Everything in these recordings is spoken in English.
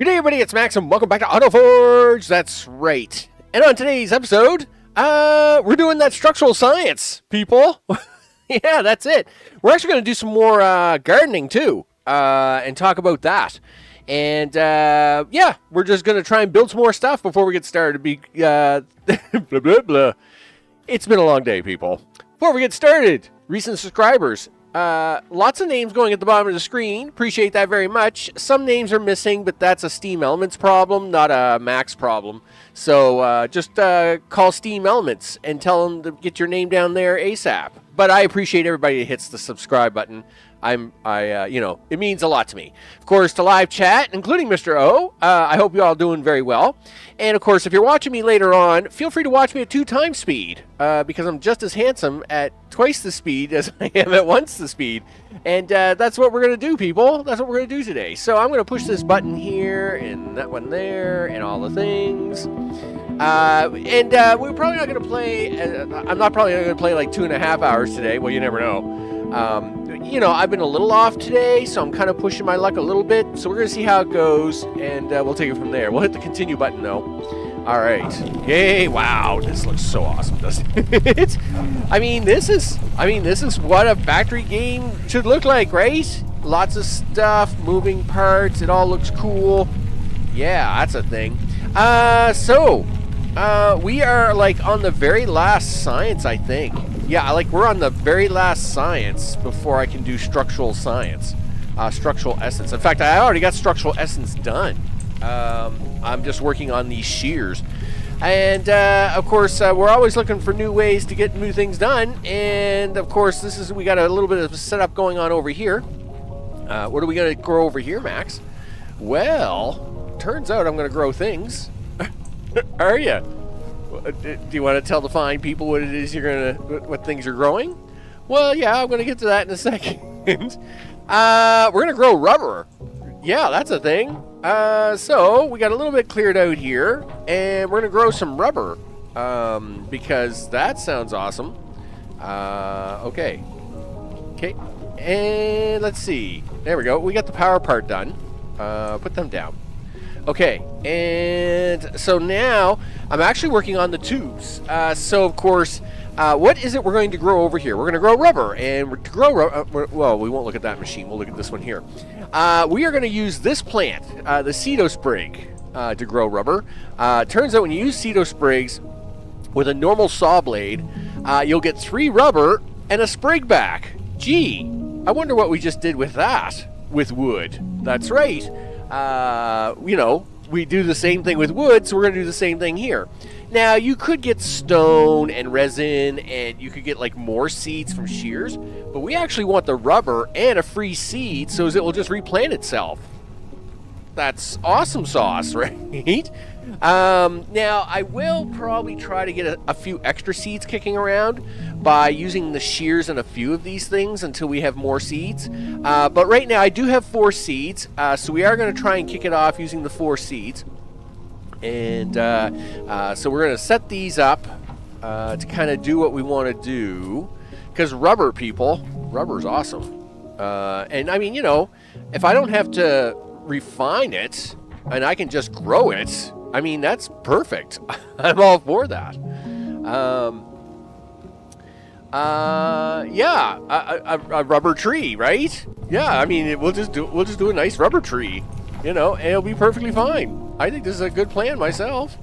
Good day, everybody. It's Max, and welcome back to Autoforge. That's right. And on today's episode, we're doing that structural science, people. Yeah, that's it. We're actually going to do some more gardening, too, and talk about that. And, yeah, we're just going to try and build some more stuff before we get started. Blah, blah, blah. It's been a long day, people. Before we get started, recent subscribers. Lots of names going at the bottom of the screen. Appreciate that very much. Some names are missing, but that's a Steam Elements problem, not a Max problem. So just call Steam Elements and tell them to get your name down there ASAP. But I appreciate everybody that hits the subscribe button. You know, it means a lot to me. Of course, to live chat, including Mr. O. I hope you're all doing very well. And of course, if you're watching me later on, feel free to watch me at 2x speed, because I'm just as handsome at twice the speed as I am at once the speed. And that's what we're going to do, people. That's what we're going to do today. So I'm going to push this button here, and that one there, and all the things. We're probably not going to play, I'm not probably going to play like 2.5 hours today. Well, you never know. You know, I've been a little off today, so I'm kind of pushing my luck a little bit. So we're going to see how it goes, and we'll take it from there. We'll hit the continue button, though. All right. Yay, wow. This looks so awesome, doesn't it? I mean, this is what a factory game should look like, right? Lots of stuff, moving parts. It all looks cool. Yeah, that's a thing. We are, like, on the very last science, I think. Yeah, like, we're on the very last science before I can do structural science. Structural essence. In fact, I already got structural essence done. I'm just working on these shears. And, of course, we're always looking for new ways to get new things done. And, of course, we got a little bit of a setup going on over here. What are we going to grow over here, Max? Well, turns out I'm going to grow things. Are you? Do you want to tell the fine people what it is what things you're growing? Well, yeah, I'm going to get to that in a second. We're going to grow rubber. Yeah, that's a thing. So we got a little bit cleared out here, and we're going to grow some rubber, because that sounds awesome. Okay, and let's see. There we go. We got the power part done. Put them down. Okay, and so now I'm actually working on the tubes. So, of course, what is it we're going to grow over here? We're going to grow rubber, and to grow rubber, well, we won't look at that machine. We'll look at this one here. We are going to use this plant, the cedo sprig, to grow rubber. Turns out when you use cedo sprigs with a normal saw blade, you'll get 3 rubber and a sprig back. Gee, I wonder what we just did with that, with wood. That's right. You know, we do the same thing with wood, so we're going to do the same thing here. Now, you could get stone and resin, and you could get, like, more seeds from shears, but we actually want the rubber and a free seed so it will just replant itself. That's awesome sauce, right? Now, I will probably try to get a few extra seeds kicking around by using the shears in a few of these things until we have more seeds. But right now, I do have 4 seeds, so we are going to try and kick it off using the 4 seeds. And so we're going to set these up to kind of do what we want to do. Because rubber's awesome. And, I mean, you know, if I don't have to refine it and I can just grow it, I mean, that's perfect. I'm all for that. Yeah, a rubber tree, right? Yeah, I mean, we'll just do a nice rubber tree, you know, and it'll be perfectly fine. I think this is a good plan myself.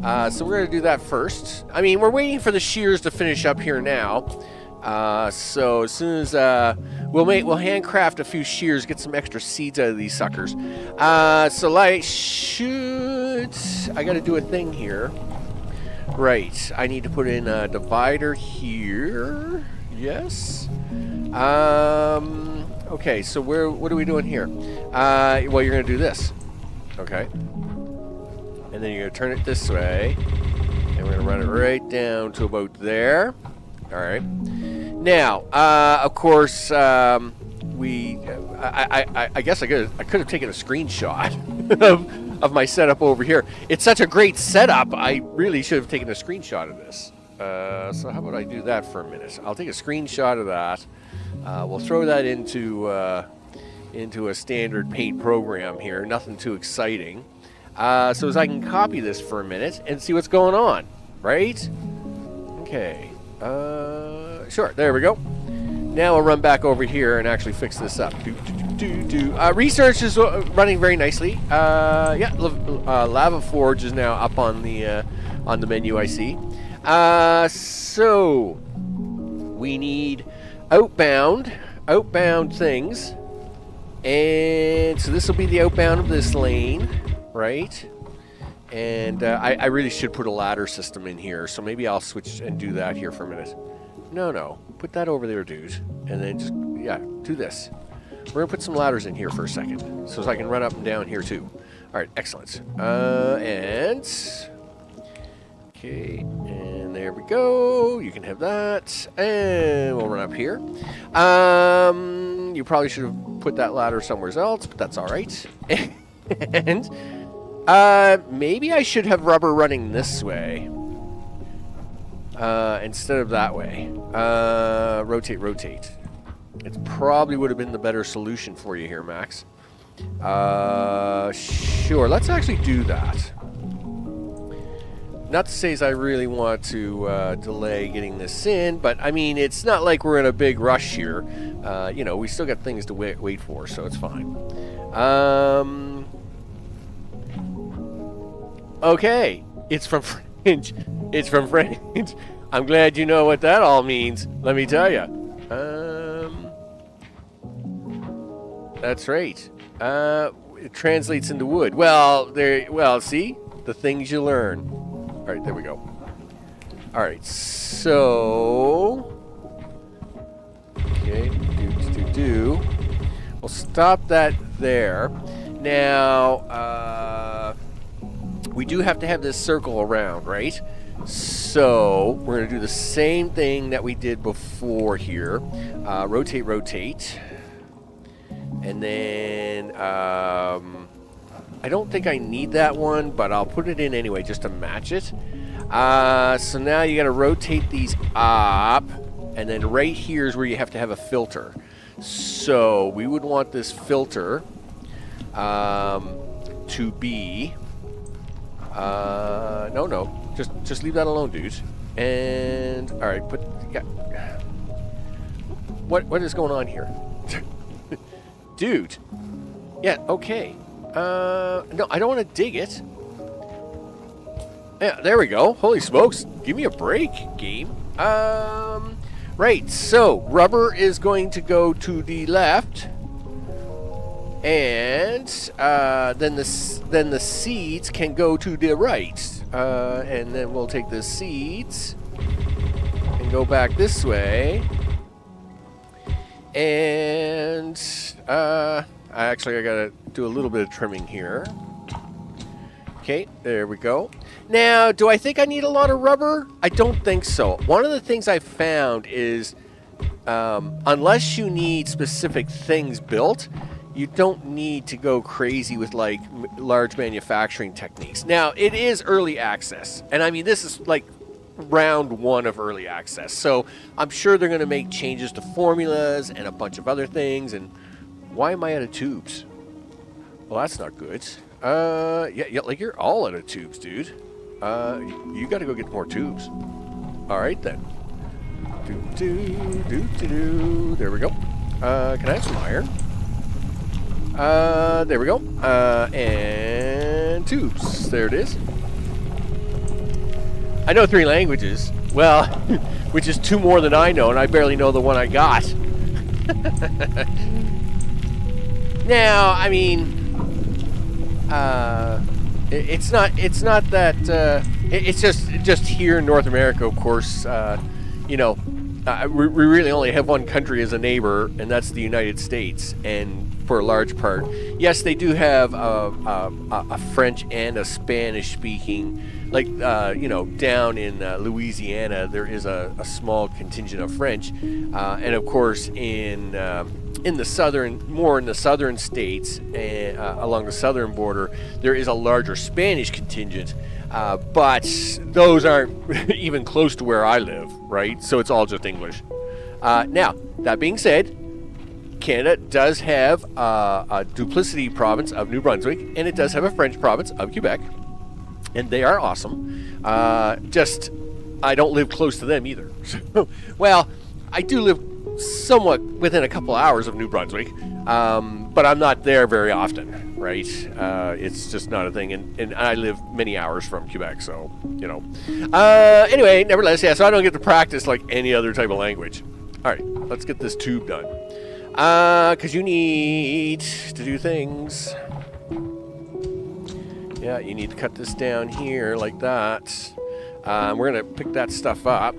So we're gonna do that first. I mean, we're waiting for the shears to finish up here now. So as soon as we'll handcraft a few shears, get some extra seeds out of these suckers. So I got to do a thing here. Right, I need to put in a divider here. Yes. Okay, so what are we doing here? Well, you're gonna do this. Okay. And then you're gonna turn it this way, and we're gonna run it right down to about there. All right. Now, of course, I guess I could have taken a screenshot of my setup over here. It's such a great setup. I really should have taken a screenshot of this. So how about I do that for a minute? I'll take a screenshot of that. We'll throw that into into a standard paint program here. Nothing too exciting. So as I can copy this for a minute and see what's going on, right? Okay. Sure, there we go. Now we'll run back over here and actually fix this up. Research is running very nicely. Yeah, Autoforge is now up on the menu, I see. So we need outbound things, and so this will be the outbound of this lane, right? And I really should put a ladder system in here, so maybe I'll switch and do that here for a minute. No, put that over there, dude, and then just, yeah, do this. We're gonna put some ladders in here for a second, so I can run up and down here too. All right, excellent. And okay, and there we go. You can have that, and we'll run up here. You probably should have put that ladder somewhere else, but that's all right. And maybe I should have rubber running this way instead of that way. Rotate. It probably would have been the better solution for you here, Max. Sure, let's actually do that. Not to say as I really want to delay getting this in, but I mean, it's not like we're in a big rush here. You know, we still got things to wait for, so it's fine. Okay, it's from French. It's from French. I'm glad you know what that all means. Let me tell you. That's right. It translates into wood. Well, see? The things you learn. All right, there we go. All right, so... Okay, we'll stop that there. Now, we do have to have this circle around, right? So, we're going to do the same thing that we did before here. Rotate. And then, I don't think I need that one, but I'll put it in anyway just to match it. So now you got to rotate these up, and then right here is where you have to have a filter. So we would want this filter to be, no, just leave that alone, dude. And all right, what is going on here? Dude. Yeah, okay. No, I don't want to dig it. Yeah, there we go. Holy smokes. Give me a break, game. Right, so rubber is going to go to the left. And then the seeds can go to the right. And then we'll take the seeds and go back this way. And I gotta do a little bit of trimming here. Okay, there we go. Now, do I think I need a lot of rubber? I don't think so. One of the things I found is unless you need specific things built, you don't need to go crazy with like large manufacturing techniques. Now, it is early access, and I mean this is like round 1 of early access, so I'm sure they're going to make changes to formulas and a bunch of other things. And why am I out of tubes? Well, that's not good. Yeah, like you're all out of tubes, dude. You got to go get more tubes. All right then. There we go. Can I have some iron? There we go. And tubes. There it is. I know 3 languages. Well, which is 2 more than I know, and I barely know the one I got. Now, I mean, it's not that. It's just here in North America, of course. You know, we really only have one country as a neighbor, and that's the United States. And for a large part, yes, they do have a French and a Spanish-speaking. Like, you know, down in Louisiana, there is a small contingent of French, and of course in the southern states, along the southern border, there is a larger Spanish contingent, but those aren't even close to where I live, right? So it's all just English. Now, that being said, Canada does have a duplicity province of New Brunswick, and it does have a French province of Quebec, and they are awesome. Just, I don't live close to them either. Well, I do live somewhat within a couple hours of New Brunswick, but I'm not there very often, right? It's just not a thing, and I live many hours from Quebec, so, you know. Anyway, nevertheless, yeah, so I don't get to practice like any other type of language. All right, let's get this tube done. Because you need to do things. Yeah, you need to cut this down here like that. We're going to pick that stuff up.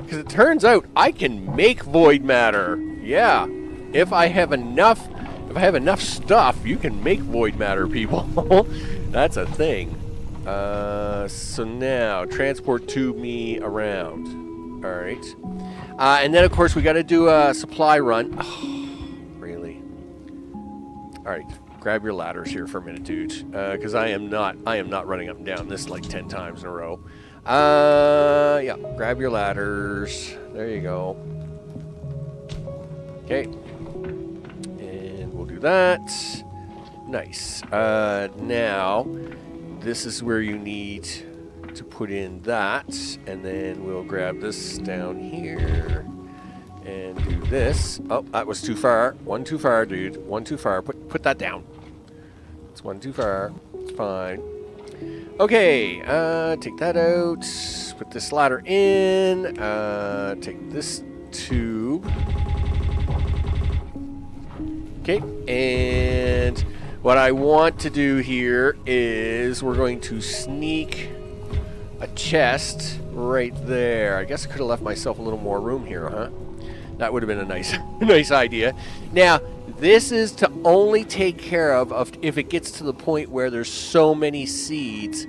Because it turns out I can make void matter. Yeah, if I have enough stuff, you can make void matter, people. That's a thing. So now, transport tube me around. All right. And then, of course, we got to do a supply run. Oh, really? All right. Grab your ladders here for a minute, dude. Because I am not running up and down this like 10 times in a row. Yeah. Grab your ladders. There you go. Okay. And we'll do that. Nice. Now, this is where you need to put in that, and then we'll grab this down here and do this. Oh, that was too far. One too far, dude. One too far. Put that down. It's one too far. It's fine. Okay, take that out. Put this ladder in. Take this tube. Okay, and what I want to do here is we're going to sneak a chest right there. I guess I could have left myself a little more room here, huh? That would have been a nice idea. Now, this is to only take care of if it gets to the point where there's so many seeds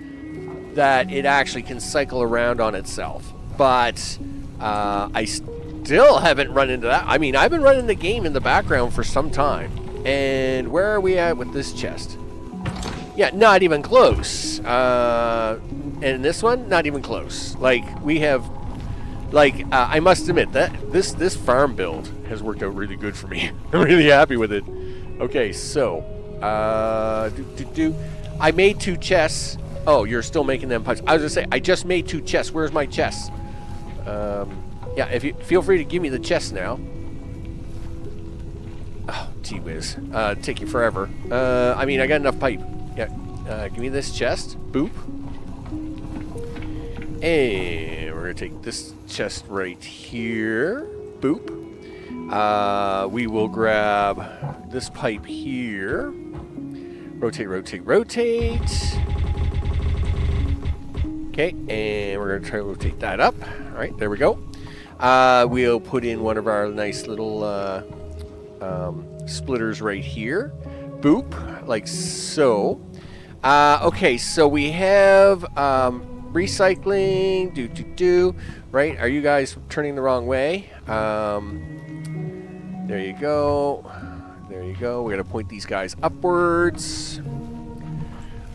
that it actually can cycle around on itself. But I still haven't run into that. I mean, I've been running the game in the background for some time. And where are we at with this chest? Yeah, not even close. And this one, not even close. Like, we have, like, I must admit that this farm build has worked out really good for me. I'm really happy with it. Okay, so, I made 2 chests. Oh, you're still making them pipes. I was gonna say, I just made 2 chests. Where's my chests? Yeah, if you feel free to give me the chests now. Oh, gee whiz. Take you forever. I mean, I got enough pipe. Yeah. Give me this chest. Boop. And we're going to take this chest right here. Boop. We will grab this pipe here. Rotate, rotate, rotate. Okay, and we're going to try to rotate that up. All right, there we go. We'll put in one of our nice little splitters right here. Boop, like so. Okay, so we have recycling, right? Are you guys turning the wrong way? There you go. There you go. We're going to point these guys upwards.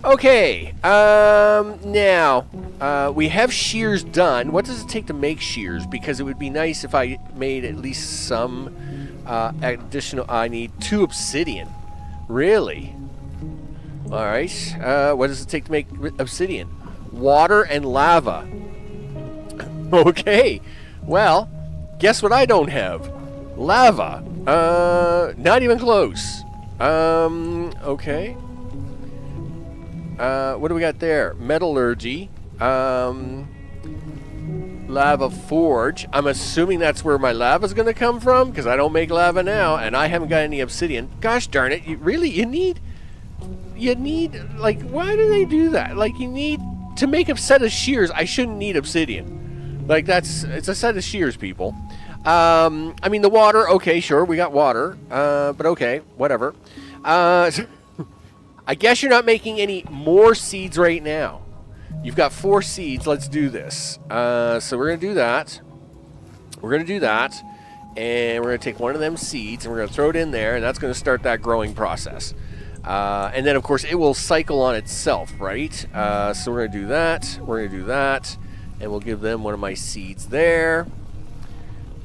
Okay, now, we have shears done. What does it take to make shears? Because it would be nice if I made at least some additional. I need 2 obsidian. Really? Alright, what does it take to make obsidian? Water and lava. Okay, well, guess what I don't have? Lava. Not even close. Okay. What do we got there? Metallurgy. Lava forge. I'm assuming that's where my lava's going to come from, because I don't make lava now, and I haven't got any obsidian. Gosh darn it, you need, like, why do they do that? Like, you need, to make a set of shears, I shouldn't need obsidian. Like, it's a set of shears, people. I mean, the water, okay, sure, we got water, but okay, whatever. I guess you're not making any more seeds right now. You've got 4 seeds. Let's do this. So we're going to do that. We're going to do that. And we're going to take one of them seeds and we're going to throw it in there. And that's going to start that growing process. And then, of course, it will cycle on itself, right? So we're going to do that. We're going to do that. And we'll give them one of my seeds there.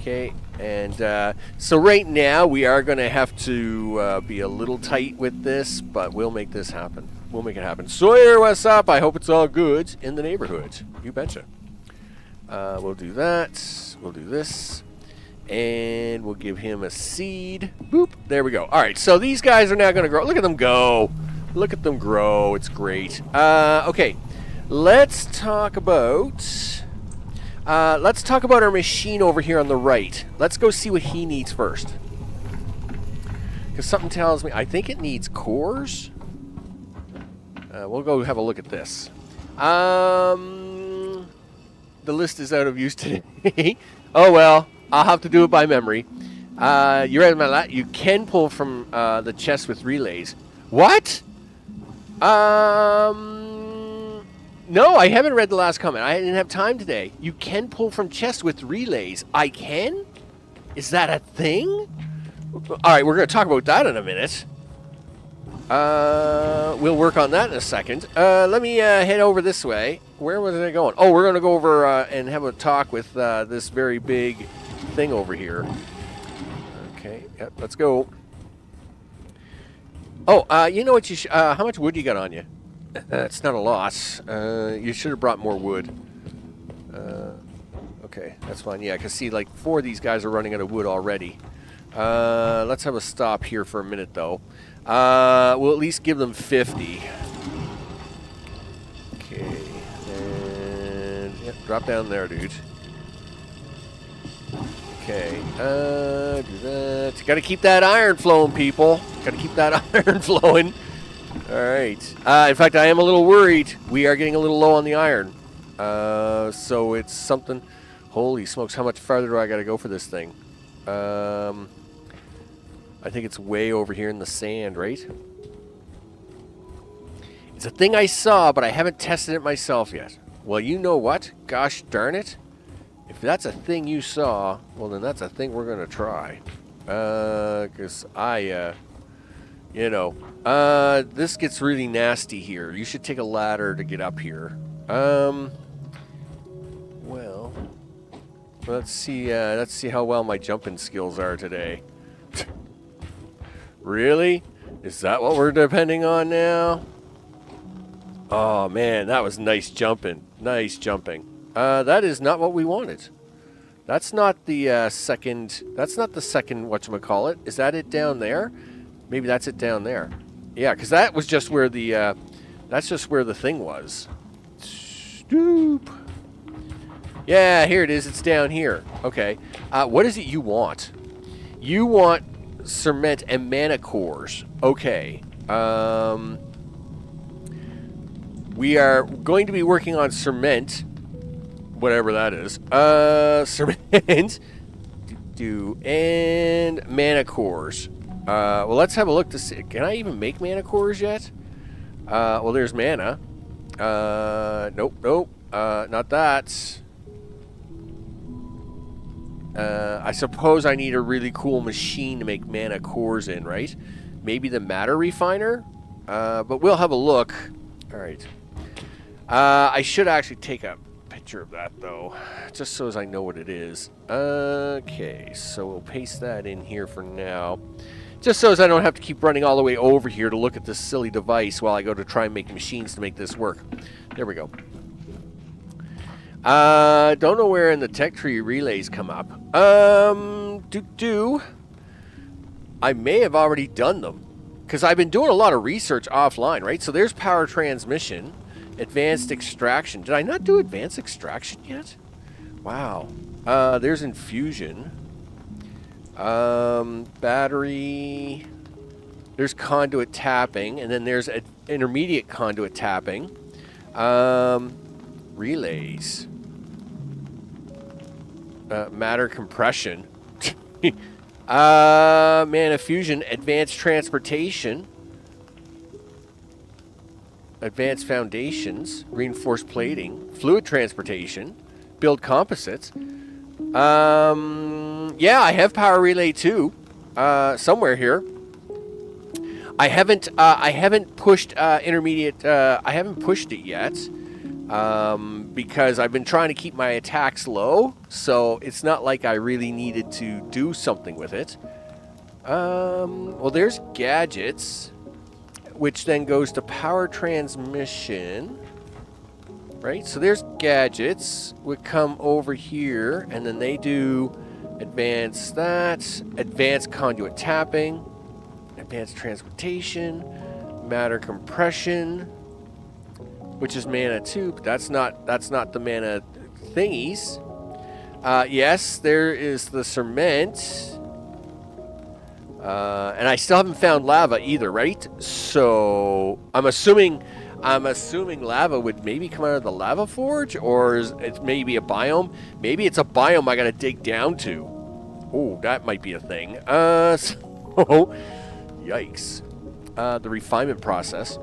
Okay. And so right now we are going to have to be a little tight with this, but we'll make this happen. We'll make it happen. Sawyer, what's up? I hope it's all good in the neighborhood. You betcha. We'll do that. We'll do this. And we'll give him a seed. Boop. There we go. All right, so these guys are now going to grow. Look at them go. Look at them grow. It's great. Okay, let's talk about our machine over here on the right. Let's go see what he needs first. Because something tells me, I think it needs cores. We'll go have a look at this. The list is out of use today. Oh well, I'll have to do it by memory. You read my you can pull from the chest with relays. What? No, I haven't read the last comment. I didn't have time today. You can pull from chests with relays. I can? Is that a thing? All right, we're going to talk about that in a minute. We'll work on that in a second. Let me head over this way. Where was I going? Oh, we're going to go over and have a talk with this very big thing over here. Okay, yep, let's go. Oh, you know what? How much wood you got on you? It's not a loss. You should have brought more wood. Okay, that's fine. Yeah, I can see like 4 of these guys are running out of wood already. Let's have a stop here for a minute, though. We'll at least give them 50. Okay, and yeah, drop down there, dude. Okay, do that. Got to keep that iron flowing, people. Got to keep that iron flowing. All right. In fact, I am a little worried. We are getting a little low on the iron. So it's something. Holy smokes! How much farther do I got to go for this thing? I think it's way over here in the sand, right? It's a thing I saw, but I haven't tested it myself yet. Well, you know what? Gosh darn it. If that's a thing you saw, well, then that's a thing we're going to try. Because this gets really nasty here. You should take a ladder to get up here. Well, let's see how well my jumping skills are today. Really? Is that what we're depending on now? Oh man, that was nice jumping. Nice jumping. That is not what we wanted. That's not the second. That's not the second. Whatchamacallit? Is that it down there? Maybe that's it down there. Yeah, because that was just where the. That's just where the thing was. Stoop. Yeah, here it is. It's down here. Okay. What is it you want? You want cement and mana cores. Okay. We are going to be working on cement. Whatever that is. Cement. And mana cores. Well, let's have a look to see. Can I even make mana cores yet? Well, there's mana. Nope. Not that. I suppose I need a really cool machine to make mana cores in, right? Maybe the matter refiner? But we'll have a look. All right. I should actually take a picture of that, though, just so as I know what it is. Okay, so we'll paste that in here for now. Just so as I don't have to keep running all the way over here to look at this silly device while I go to try and make machines to make this work. There we go. Don't know where in the tech tree relays come up. I may have already done them, because I've been doing a lot of research offline, right? So there's power transmission, advanced extraction. Did I not do advanced extraction yet? Wow. There's infusion. Battery. There's conduit tapping, and then there's intermediate conduit tapping. Relays. Matter compression. Mana fusion, advanced transportation, advanced foundations, reinforced plating, fluid transportation, build composites. Yeah, I have power relay too, somewhere here. I haven't pushed intermediate. I haven't pushed it yet, because I've been trying to keep my attacks low, so it's not like I really needed to do something with it. Well, there's gadgets, which then goes to power transmission, right? So there's gadgets, would come over here, and then they do advanced conduit tapping, advanced transportation, matter compression, which is mana 2, but that's not the mana thingies. Yes, there is the cement. And I still haven't found lava either, right? So I'm assuming lava would maybe come out of the lava forge, or it's maybe a biome. Maybe it's a biome I gotta dig down to. Oh, that might be a thing. So yikes. The refinement process.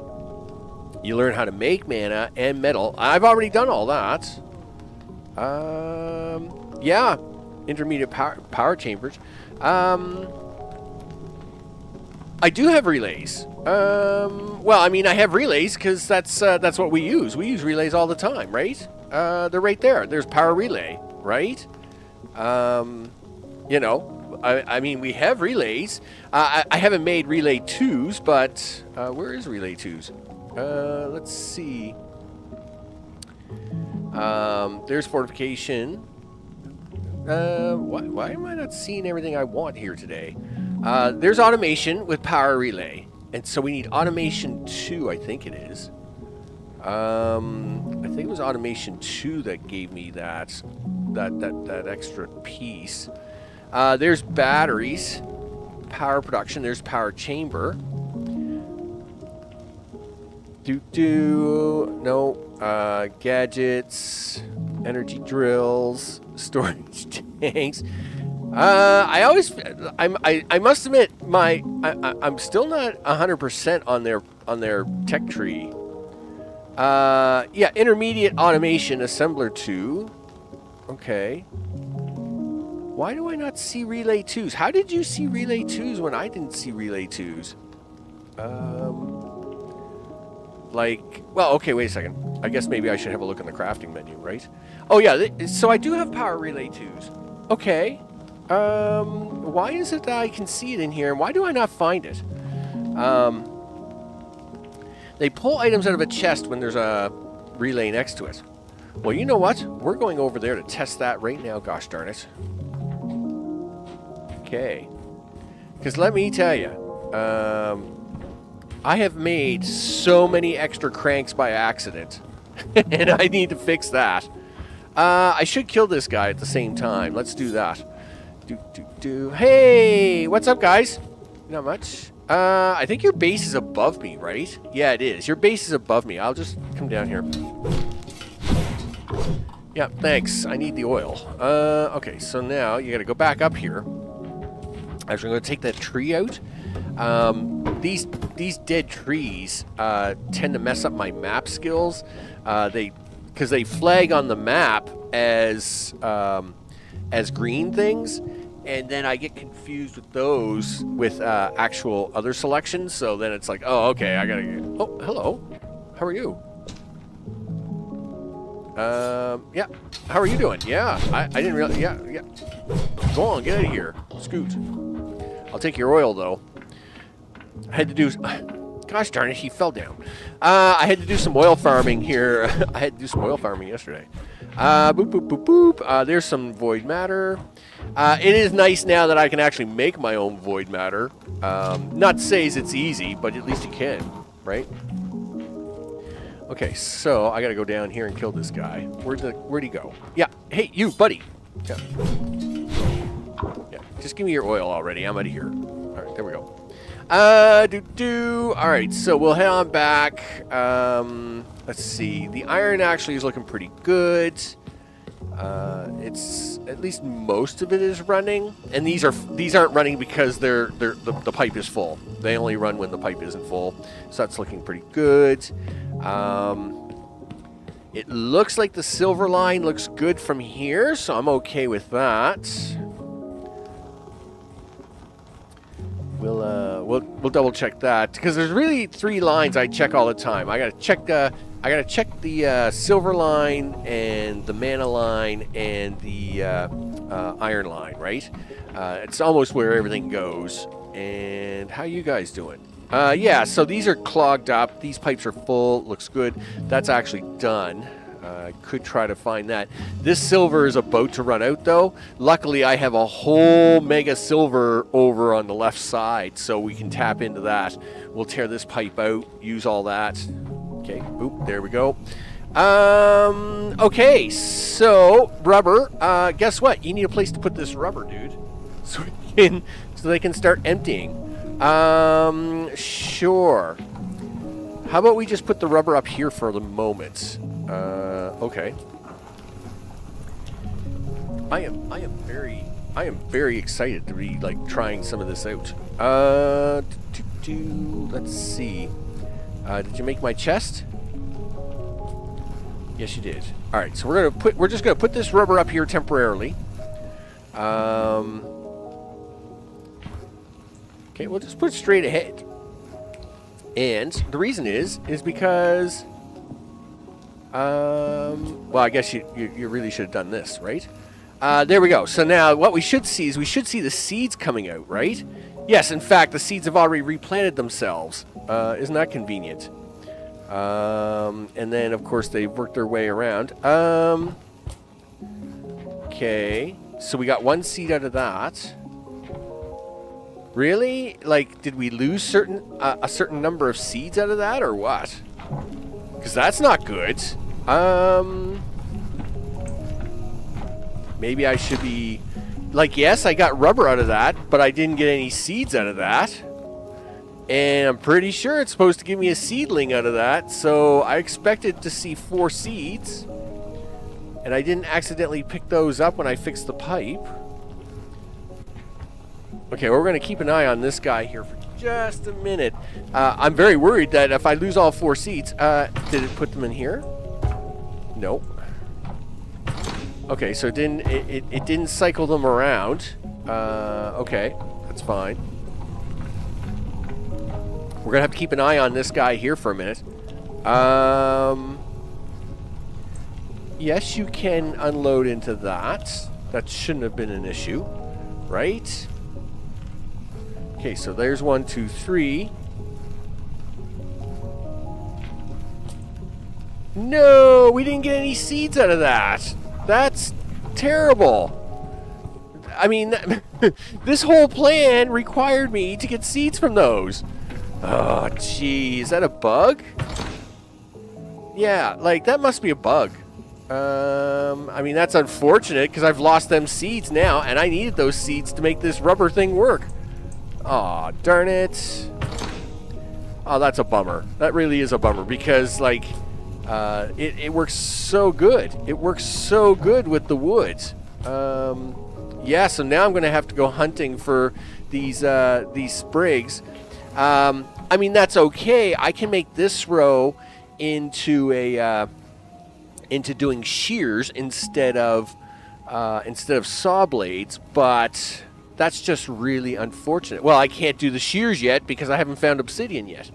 You learn how to make mana and metal. I've already done all that. Yeah, intermediate power chambers. I do have relays. Well, I mean, I have relays because that's what we use. We use relays all the time, right? They're right there. There's power relay, right? You know, I mean, we have relays. I haven't made relay 2s, but where is relay 2s? Let's see. There's fortification. Why am I not seeing everything I want here today? There's automation with power relay, and so we need automation 2, I think it is. I think it was automation 2 that gave me that extra piece. There's batteries, power production. There's power chamber. No, gadgets, energy drills, storage tanks. I must admit, I'm still not 100% on their tech tree. Yeah, intermediate automation assembler 2. Okay. Why do I not see relay 2s? How did you see relay 2s when I didn't see relay 2s? Well, okay, wait a second. I guess maybe I should have a look in the crafting menu, right? Oh yeah, so I do have power relay 2s. Okay. Why is it that I can see it in here, and why do I not find it? They pull items out of a chest when there's a relay next to it. Well, you know what? We're going over there to test that right now, gosh darn it. Okay. Because let me tell you, I have made so many extra cranks by accident, and I need to fix that. I should kill this guy at the same time. Let's do that. Hey, what's up, guys? Not much. I think your base is above me, right? Yeah, it is. Your base is above me. I'll just come down here. Yeah, thanks. I need the oil. Okay, so now you gotta go back up here. Actually, I'm gonna take that tree out. These dead trees tend to mess up my map skills. Because they flag on the map as green things, and then I get confused with those with actual other selections. So then it's like, oh, okay, I gotta get... Oh, hello. How are you? Yeah. How are you doing? Yeah, I didn't realize... Yeah. Go on, get out of here. Scoot. I'll take your oil, though. I had to do... Gosh darn it, he fell down. I had to do some oil farming here. I had to do some oil farming yesterday. Boop, boop, boop, boop. There's some void matter. It is nice now that I can actually make my own void matter. Not to say it's easy, but at least you can, right? Okay, so I gotta go down here and kill this guy. Where'd he go? Yeah, hey, you, buddy. Yeah. Just give me your oil already. I'm out of here. All right, there we go. All right, so we'll head on back. Let's see. The iron actually is looking pretty good. It's at least most of it is running, and these aren't running because the pipe is full. They only run when the pipe isn't full, so that's looking pretty good. It looks like the silver line looks good from here, so I'm okay with that. We'll double check that because there's really 3 lines I check all the time. I gotta check I gotta check the silver line and the mana line and the iron line, right? It's almost where everything goes. And how you guys doing? Yeah, so these are clogged up. These pipes are full. Looks good. That's actually done. I could try to find that. This silver is about to run out, though. Luckily, I have a whole mega silver over on the left side, so we can tap into that. We'll tear this pipe out, use all that. Okay, oop, there we go. Okay, so rubber. Guess what? You need a place to put this rubber, dude, so they can start emptying. Sure. How about we just put the rubber up here for the moment? Okay. I am very excited to be like trying some of this out. Let's see. Did you make my chest? Yes, you did. All right, so we're just gonna put this rubber up here temporarily. Okay, we'll just put it straight ahead. And the reason is because, well, I guess you really should have done this, right? There we go. So now what we should see is the seeds coming out, right? Yes, in fact, the seeds have already replanted themselves. Isn't that convenient? And then, of course, they've worked their way around. Okay, so we got one seed out of that. Really? Like, did we lose a certain number of seeds out of that, or what? Because that's not good. Maybe I should be... Like, yes, I got rubber out of that, but I didn't get any seeds out of that. And I'm pretty sure it's supposed to give me a seedling out of that, so I expected to see 4 seeds. And I didn't accidentally pick those up when I fixed the pipe. Okay, we're going to keep an eye on this guy here for just a minute. I'm very worried that if I lose all 4 seeds... did it put them in here? Nope. Okay, so it didn't cycle them around. Okay, that's fine. We're going to have to keep an eye on this guy here for a minute. Yes, you can unload into that. That shouldn't have been an issue, right? Okay, so there's 1, 2, 3. No, we didn't get any seeds out of that. That's terrible. I mean, this whole plan required me to get seeds from those. Oh, gee, is that a bug? Yeah, like, that must be a bug. I mean, that's unfortunate because I've lost them seeds now, and I needed those seeds to make this rubber thing work. Aw, darn it. Oh, that's a bummer. That really is a bummer because, like, it works so good. It works so good with the wood. Yeah, so now I'm going to have to go hunting for these sprigs. I mean, that's okay. I can make this row into into doing shears instead of saw blades, but that's just really unfortunate. Well, I can't do the shears yet because I haven't found obsidian yet.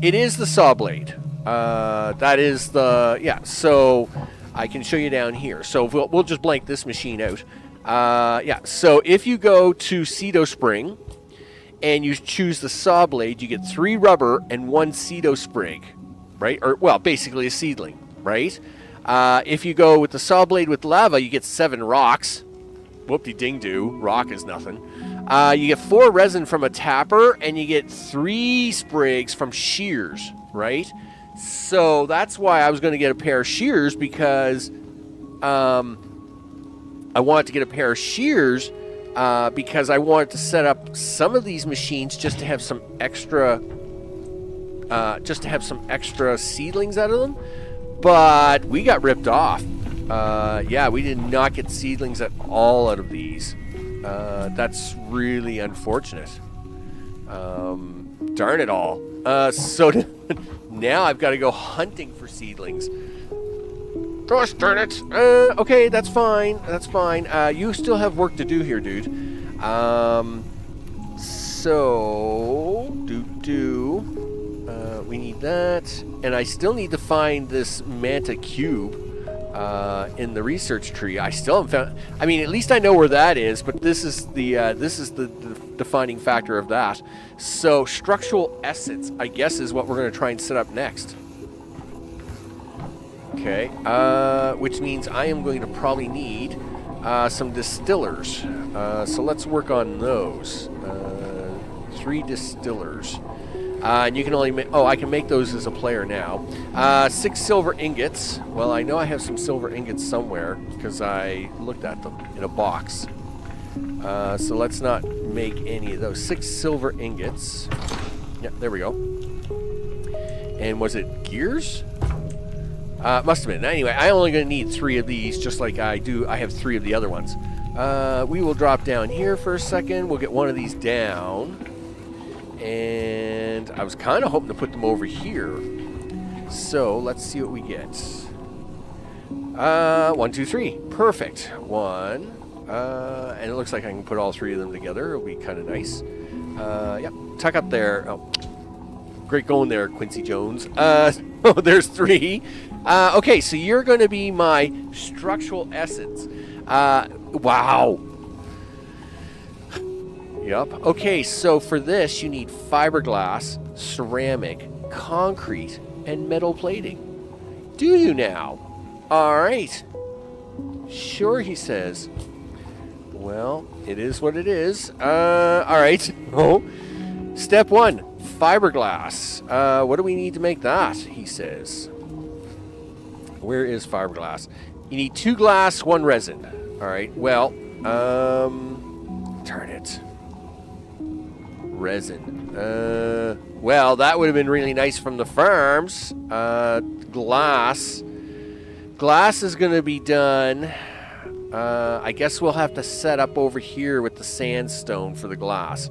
It is the saw blade. That is the... Yeah, so I can show you down here. So we'll just blank this machine out. Yeah, so if you go to Cedo Spring and you choose the saw blade, you get 3 rubber and 1 Cedo sprig, right? Or, well, basically a seedling, right? If you go with the saw blade with lava, you get 7 rocks. Whoop-de-ding-doo. Rock is nothing. You get 4 resin from a tapper, and you get 3 sprigs from shears, right? So that's why I was going to get a pair of shears, because I wanted to get a pair of shears because I wanted to set up some of these machines just to have some extra seedlings out of them. But we got ripped off. Yeah, we did not get seedlings at all out of these. That's really unfortunate. Darn it all. So now I've got to go hunting for seedlings. Gosh darn it. Okay, that's fine. That's fine. You still have work to do here, dude. So, we need need that. And I still need to find this manta cube in the research tree. I still haven't found... I mean, at least I know where that is, but this is the defining factor of that. So, structural essence, I guess, is what we're going to try and set up next. Okay, which means I am going to probably need some distillers. So let's work on those. 3 distillers. And you can only make... Oh, I can make those as a player now. 6 silver ingots. Well, I know I have some silver ingots somewhere because I looked at them in a box. So let's not make any of those. 6 silver ingots. Yep, there we go. And was it gears? Must have been. Anyway, I'm only going to need 3 of these, just like I have 3 of the other ones. We will drop down here for a second. We'll get one of these down. And I was kind of hoping to put them over here. So, let's see what we get. 1, 2, 3. Perfect. 1. And it looks like I can put all 3 of them together. It'll be kind of nice. Yep. Tuck up there. Oh. Great going there, Quincy Jones. Oh, there's 3. Okay, so you're going to be my structural essence. Wow. Yep. Okay, so for this, you need fiberglass, ceramic, concrete, and metal plating. Do you now? All right. Sure, he says. Well, it is what it is. All right. Oh. Step 1, fiberglass. What do we need to make that? He says. Where is fiberglass? You need 2 glass, 1 resin. All right. Well, darn it. Resin. Well, that would have been really nice from the farms. Glass. Glass is going to be done. I guess we'll have to set up over here with the sandstone for the glass.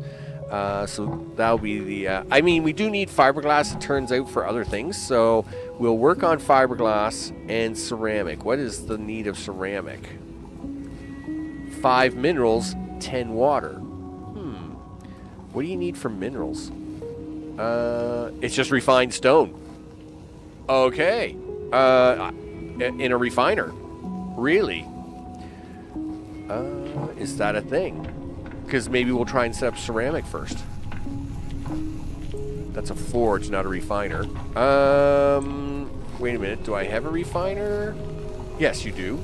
So that'll be the... I mean, we do need fiberglass, it turns out, for other things. So we'll work on fiberglass and ceramic. What is the need of ceramic? 5 minerals, 10 water. What do you need for minerals? It's just refined stone. Okay. In a refiner. Really? Is that a thing? Because maybe we'll try and set up ceramic first. That's a forge, not a refiner. Wait a minute. Do I have a refiner? Yes, you do.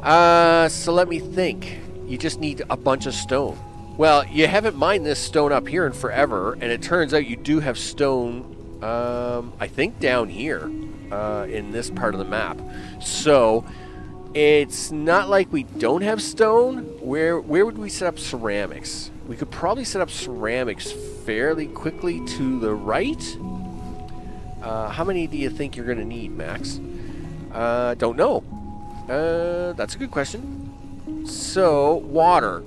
So let me think. You just need a bunch of stone. Well, you haven't mined this stone up here in forever, and it turns out you do have stone, I think down here, in this part of the map. So, it's not like we don't have stone. Where would we set up ceramics? We could probably set up ceramics fairly quickly to the right. How many do you think you're going to need, Max? Don't know. That's a good question. So, water.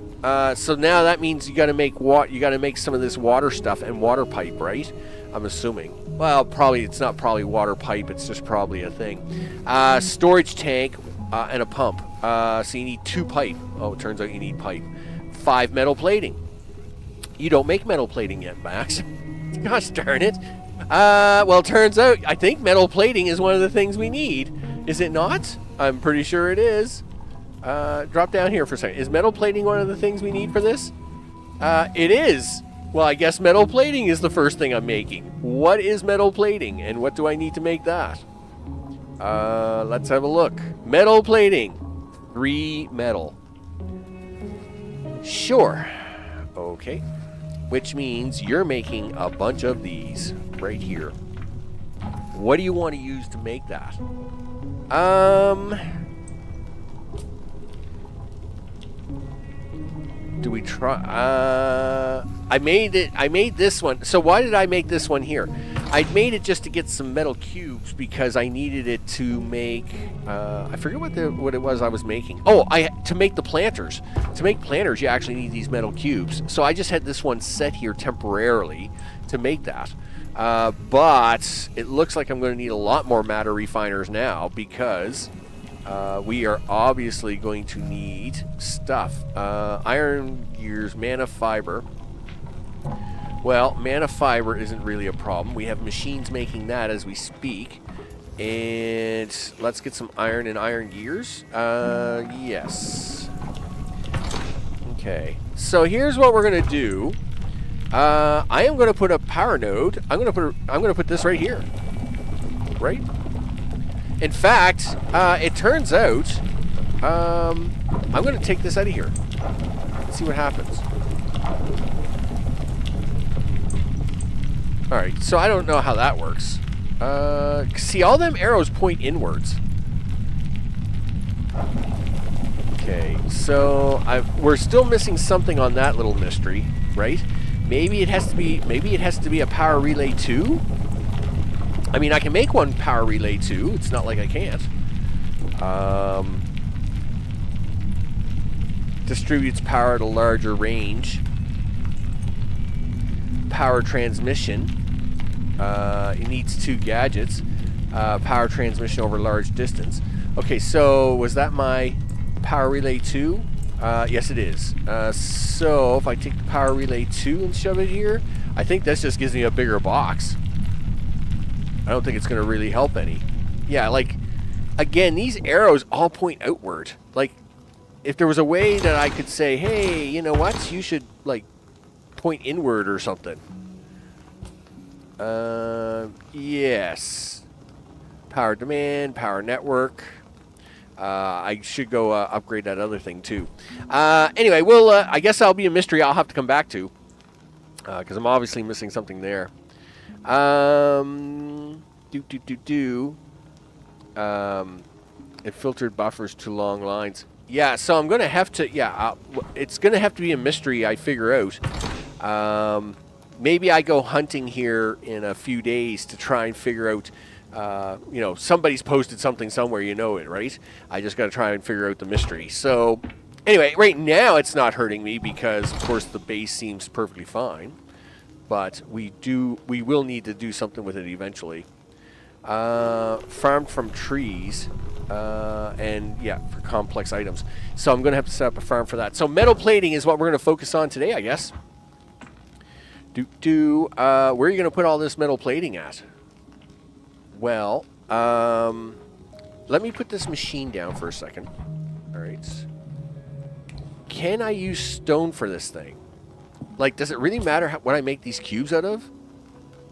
So now that means you got to make you got to make some of this water stuff and water pipe, right? I'm assuming. Well, probably it's not probably water pipe. It's just probably a thing. Storage tank and a pump. So you need 2 pipe. Oh, it turns out you need pipe. 5 metal plating. You don't make metal plating yet, Max. Gosh darn it. Well, it turns out I think metal plating is one of the things we need. Is it not? I'm pretty sure it is. Drop down here for a second. Is metal plating one of the things we need for this? It is. Well, I guess metal plating is the first thing I'm making. What is metal plating, and what do I need to make that? Let's have a look. Metal plating. 3 metal. Sure. Okay. Which means you're making a bunch of these right here. What do you want to use to make that? Do we try? I made this one. So why did I make this one here? I made it just to get some metal cubes because I needed it to make. I forget what it was I was making. Oh, to make the planters. To make planters, you actually need these metal cubes. So I just had this one set here temporarily to make that. But it looks like I'm going to need a lot more matter refiners now because we are obviously going to need stuff. Iron gears, mana fiber. Well, mana fiber isn't really a problem. We have machines making that as we speak. And let's get some iron and iron gears. Yes. Okay. So here's what we're gonna do. I am gonna put a power node. I'm gonna put this right here. Right? In fact, it turns out I'm gonna take this out of here. Let's see what happens. Alright, so I don't know how that works. See, all them arrows point inwards. Okay, so we're still missing something on that little mystery, right? Maybe it has to be a power relay 2? I mean, I can make one power relay 2. It's not like I can't. Distributes power at a larger range. Power transmission. It needs 2 gadgets. Power transmission over large distance. Okay, so was that my power relay 2? Yes, it is. So if I take the power relay 2 and shove it here, I think this just gives me a bigger box. I don't think it's going to really help any. Yeah, like, again, these arrows all point outward. Like, if there was a way that I could say, hey, you know what, you should, like, point inward or something. Yes. Power demand, power network. I should go upgrade that other thing too. Anyway, we'll. I guess that'll be a mystery I'll have to come back to, because I'm obviously missing something there. It filtered buffers to long lines. Yeah, so I'm gonna have to. Yeah, it's gonna have to be a mystery I figure out. Maybe I go hunting here in a few days to try and figure out. You know, somebody's posted something somewhere, you know it, right? I just got to try and figure out the mystery. So, anyway, right now it's not hurting me because, of course, the base seems perfectly fine. But we will need to do something with it eventually. Farmed from trees, and yeah, for complex items. So I'm going to have to set up a farm for that. So metal plating is what we're going to focus on today, I guess. Where are you going to put all this metal plating at? Well, let me put this machine down for a second. All right. Can I use stone for this thing? Like, does it really matter what I make these cubes out of?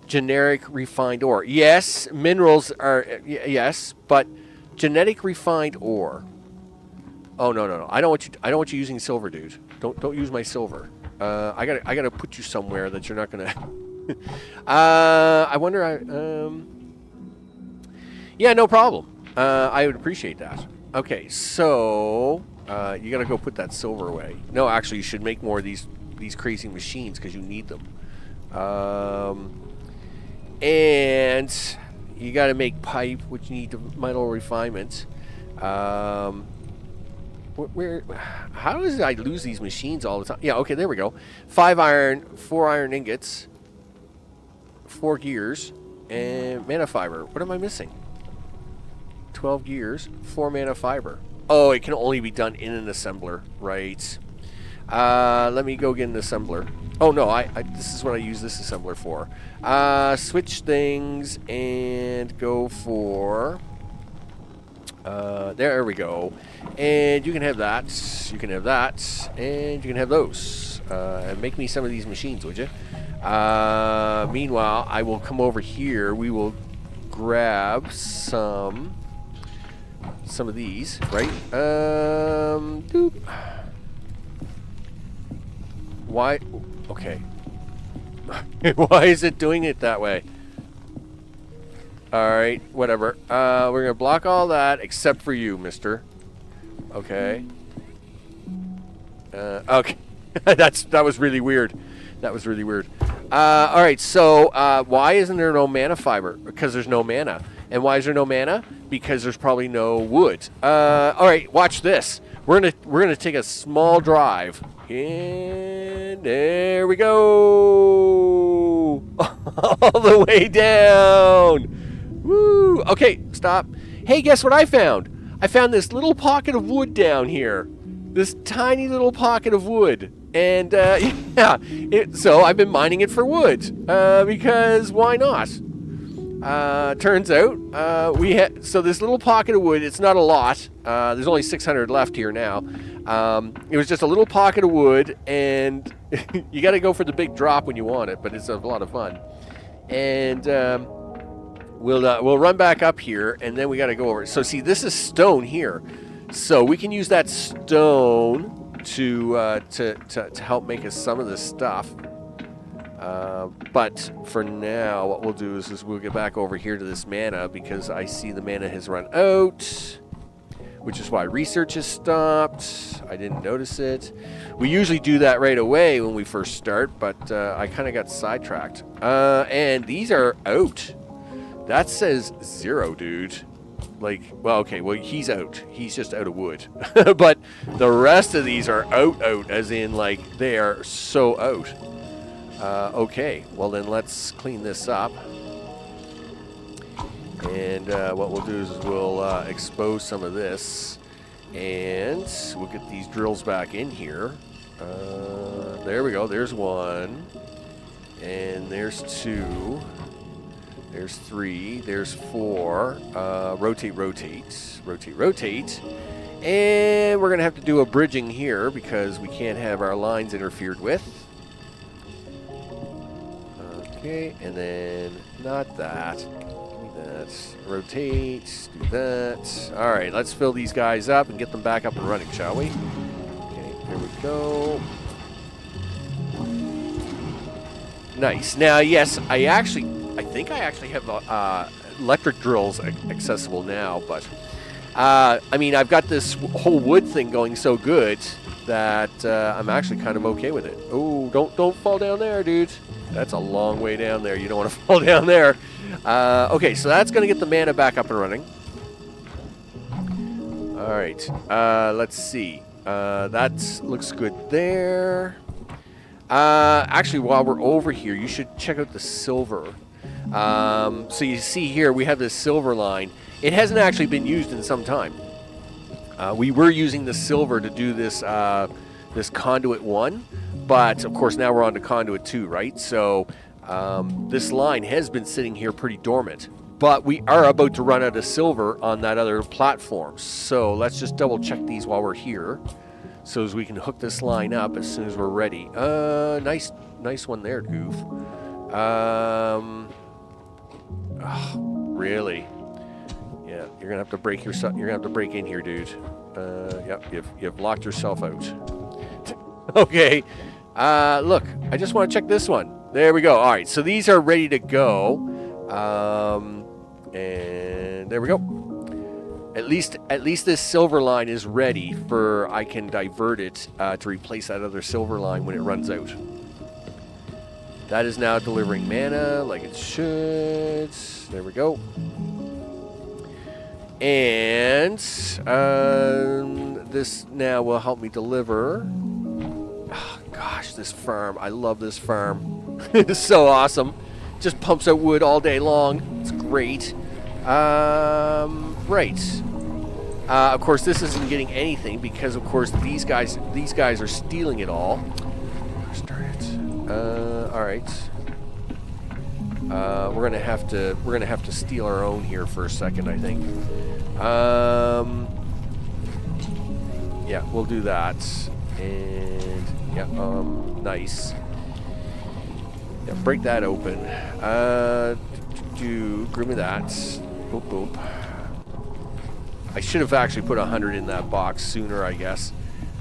Generic refined ore. Yes, minerals are, yes, but genetic refined ore. Oh, no. I don't want you using silver, dude. Don't use my silver. I gotta put you somewhere that you're not gonna. I wonder. Yeah, no problem. I would appreciate that. Okay, so you gotta go put that silver away. No, actually, you should make more of these crazy machines because you need them. And you gotta make pipe, which you need metal refinement. How does I lose these machines all the time? Yeah, okay, there we go. 5 iron, 4 iron ingots, 4 gears, and mana fiber. What am I missing? 12 gears, 4 mana fiber. Oh, it can only be done in an assembler, right? Let me go get an assembler. Oh no, this is what I use this assembler for. Switch things and go for. There we go. And you can have that. You can have that, and you can have those. And make me some of these machines, would you? Meanwhile, I will come over here. We will grab some of these, right? Doop. Why? Okay. Why is it doing it that way? Alright, whatever. We're gonna block all that except for you, mister. Okay. Okay. That was really weird. That was really weird. Alright, so why isn't there no mana fiber? Because there's no mana. And why is there no mana? Because there's probably no wood. Alright, watch this. We're gonna take a small drive. And there we go. All the way down. Woo. Okay, stop. Hey, guess what I found? I found this little pocket of wood down here. This tiny little pocket of wood. And yeah, so I've been mining it for wood because why not? Turns out we had so this little pocket of wood. It's not a lot. There's only 600 left here now. It was just a little pocket of wood, and you got to go for the big drop when you want it, but it's a lot of fun. And we'll run back up here, and then we got to go over. So see, this is stone here, so we can use that stone to help make us some of this stuff. But for now, what we'll do is we'll get back over here to this mana, because I see the mana has run out, which is why research has stopped. I didn't notice it. We usually do that right away when we first start, but I kind of got sidetracked. And these are out. That says 0, dude. Like, well, okay, well, he's out. He's just out of wood. But the rest of these are out, as in, like, they are so out. Okay, well, then let's clean this up. And what we'll do is we'll expose some of this. And we'll get these drills back in here. There we go. There's 1. And there's 2. There's 3, there's 4, rotate, and we're going to have to do a bridging here because we can't have our lines interfered with. Okay, and then not that, give me that, rotate, do that. All right, let's fill these guys up and get them back up and running, shall we? Okay, there we go. Nice. Now, yes, I think I actually have electric drills accessible now, but I mean, I've got this whole wood thing going so good that I'm actually kind of okay with it. Oh, don't fall down there, dude. That's a long way down there. You don't want to fall down there. Okay, so that's going to get the mana back up and running. All right, let's see. That looks good there. Actually, while we're over here, you should check out the silver. So you see here, we have this silver line. It hasn't actually been used in some time. We were using the silver to do this this conduit 1, but of course now we're on to conduit 2, right? So this line has been sitting here pretty dormant, but we are about to run out of silver on that other platform. So let's just double check these while we're here, so as we can hook this line up as soon as we're ready. Nice one there, Goof. Oh, really? Yeah, you're gonna have to break yourself. You're gonna have to break in here, dude. Yep, you've locked yourself out. Okay. Look, I just want to check this one. There we go. All right, so these are ready to go. And there we go. At least this silver line is ready for. I can divert it to replace that other silver line when it runs out. That is now delivering mana like it should. There we go. And this now will help me deliver. Oh, gosh, this farm. I love this farm. It's so awesome. Just pumps out wood all day long. It's great. Right. Of course, this isn't getting anything because, of course, these guys are stealing it all. Start it. All right. We're gonna have to steal our own here for a second, I think. Yeah, we'll do that. And yeah, nice. Yeah, break that open. Give me that. Boop boop. I should have actually put 100 in that box sooner, I guess.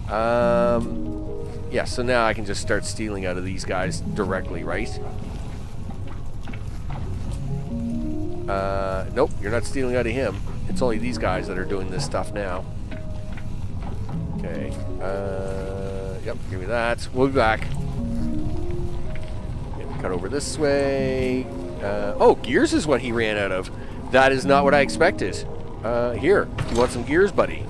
Yeah, so now I can just start stealing out of these guys directly, right? Nope, you're not stealing out of him. It's only these guys that are doing this stuff now. Okay. Yep, give me that. We'll be back. Cut over this way. Oh, gears is what he ran out of. That is not what I expected. Here, you want some gears, buddy?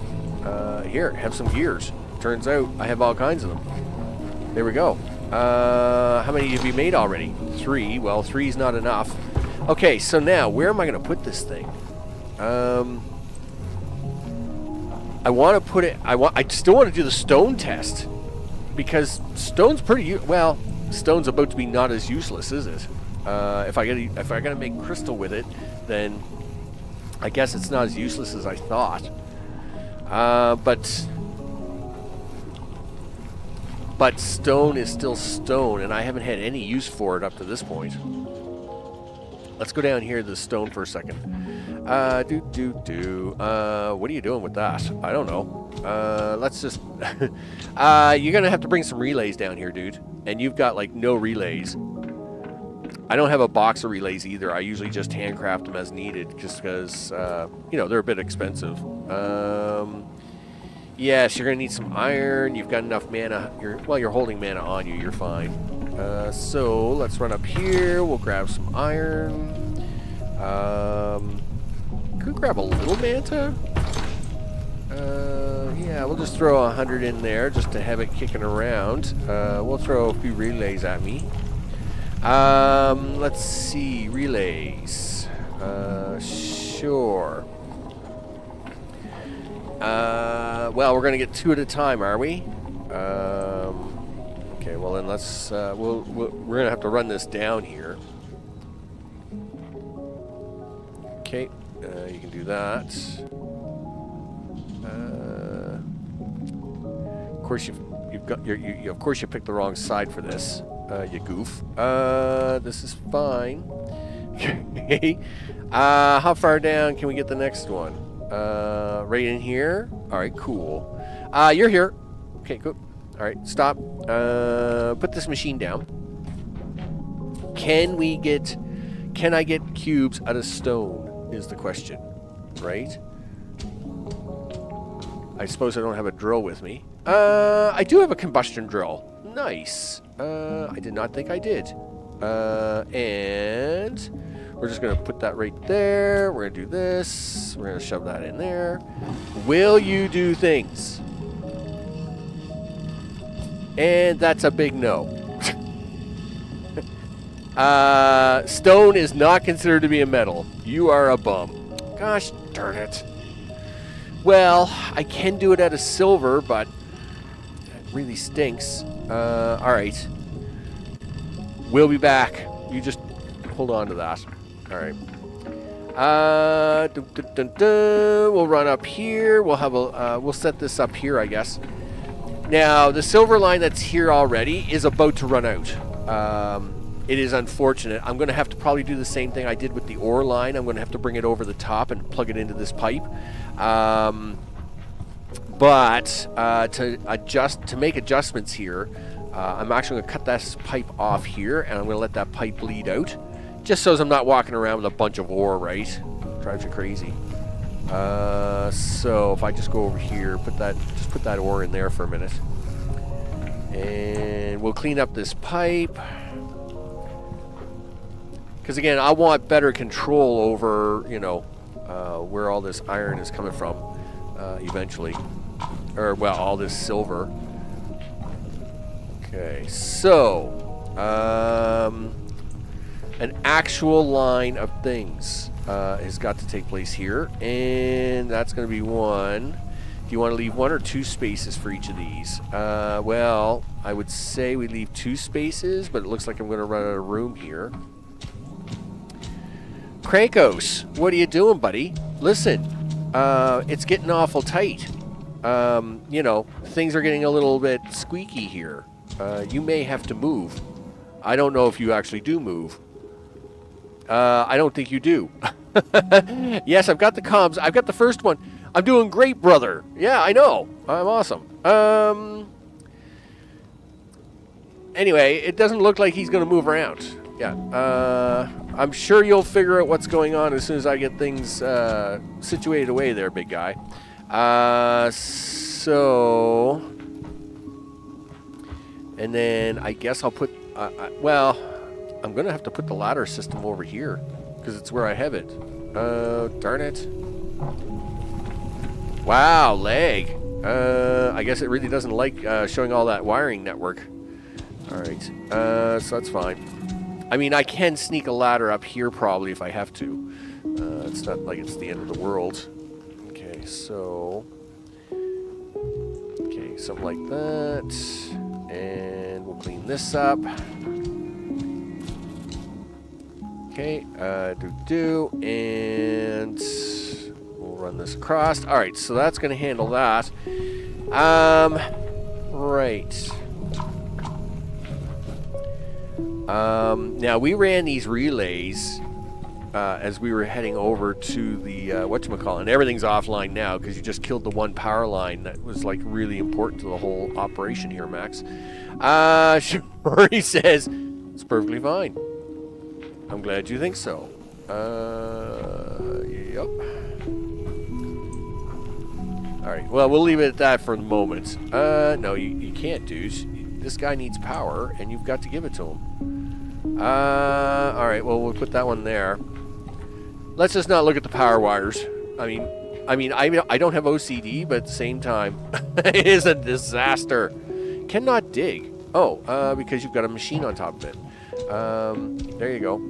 Here, have some gears. Turns out I have all kinds of them. There we go. How many have you made already? 3. Well, 3 is not enough. Okay, so now, where am I going to put this thing? I want to put it... I still want to do the stone test. because stone's pretty well. Stone's about to be not as useless, is it? If I gotta make crystal with it, then I guess it's not as useless as I thought. But stone is still stone, and I haven't had any use for it up to this point. Let's go down here to the stone for a second. What are you doing with that? I don't know. Let's just... you're going to have to bring some relays down here, dude. And you've got, like, no relays. I don't have a box of relays either. I usually just handcraft them as needed, just because, you know, they're a bit expensive. Yes, you're going to need some iron. You've got enough mana. You're holding mana on you. You're fine. So, let's run up here. We'll grab some iron. Could grab a little manta. Yeah, we'll just throw 100 in there just to have it kicking around. We'll throw a few relays at me. Let's see. Relays. Sure. Well, we're going to get 2 at a time, are we? Okay, well then let's, we're going to have to run this down here. Okay, you can do that. Of course of course you picked the wrong side for this, you goof. This is fine. Okay. How far down can we get the next one? Right in here. All right, cool. You're here. Okay, cool. All right, stop. Put this machine down. Can I get cubes out of stone is the question, right? I suppose I don't have a drill with me. I do have a combustion drill. Nice. I did not think I did. And we're just going to put that right there. We're going to do this. We're going to shove that in there. Will you do things? And that's a big no. Stone is not considered to be a metal. You are a bum. Gosh darn it. Well, I can do it out of silver, but it really stinks. Alright. We'll be back. You just hold on to that. Alright. We'll run up here. We'll have a we'll set this up here, I guess. Now, the silver line that's here already is about to run out. It is unfortunate. I'm going to have to probably do the same thing I did with the ore line. I'm going to have to bring it over the top and plug it into this pipe. But to make adjustments here, I'm actually going to cut this pipe off here, and I'm going to let that pipe bleed out, just so as I'm not walking around with a bunch of ore, right? Drives you crazy. So if I just go over here, put that ore in there for a minute, and we'll clean up this pipe. Because again, I want better control over, you know, where all this iron is coming from, eventually. Or, well, all this silver. Okay, so, an actual line of things has got to take place here. And that's going to be one. Do you want to leave 1 or 2 spaces for each of these? Well, I would say we leave 2 spaces, but it looks like I'm going to run out of room here. Krankos, what are you doing, buddy? Listen, it's getting awful tight. You know, things are getting a little bit squeaky here. You may have to move. I don't know if you actually do move. I don't think you do. Yes, I've got the comms. I've got the first one. I'm doing great, brother. Yeah, I know. I'm awesome. Anyway, it doesn't look like he's going to move around. Yeah. I'm sure you'll figure out what's going on as soon as I get things situated away there, big guy. So... And then I guess I'll put... well, I'm going to have to put the ladder system over here, because it's where I have it. Darn it. Wow, lag. I guess it really doesn't like showing all that wiring network. Alright, so that's fine. I mean, I can sneak a ladder up here probably if I have to. It's not like it's the end of the world. Okay, so... Okay, something like that. And we'll clean this up. Okay, and we'll run this across. All right, so that's going to handle that. Right. Now, we ran these relays as we were heading over to the, whatchamacallit, and everything's offline now because you just killed the one power line that was, like, really important to the whole operation here, Max. Sure, he says, it's perfectly fine. I'm glad you think so. Yep. Alright, well, we'll leave it at that for the moment. No, you can't, dude. This guy needs power, and you've got to give it to him. Alright, well, we'll put that one there. Let's just not look at the power wires. I mean, I don't have OCD, but at the same time, it is a disaster. Cannot dig. Oh, because you've got a machine on top of it. There you go.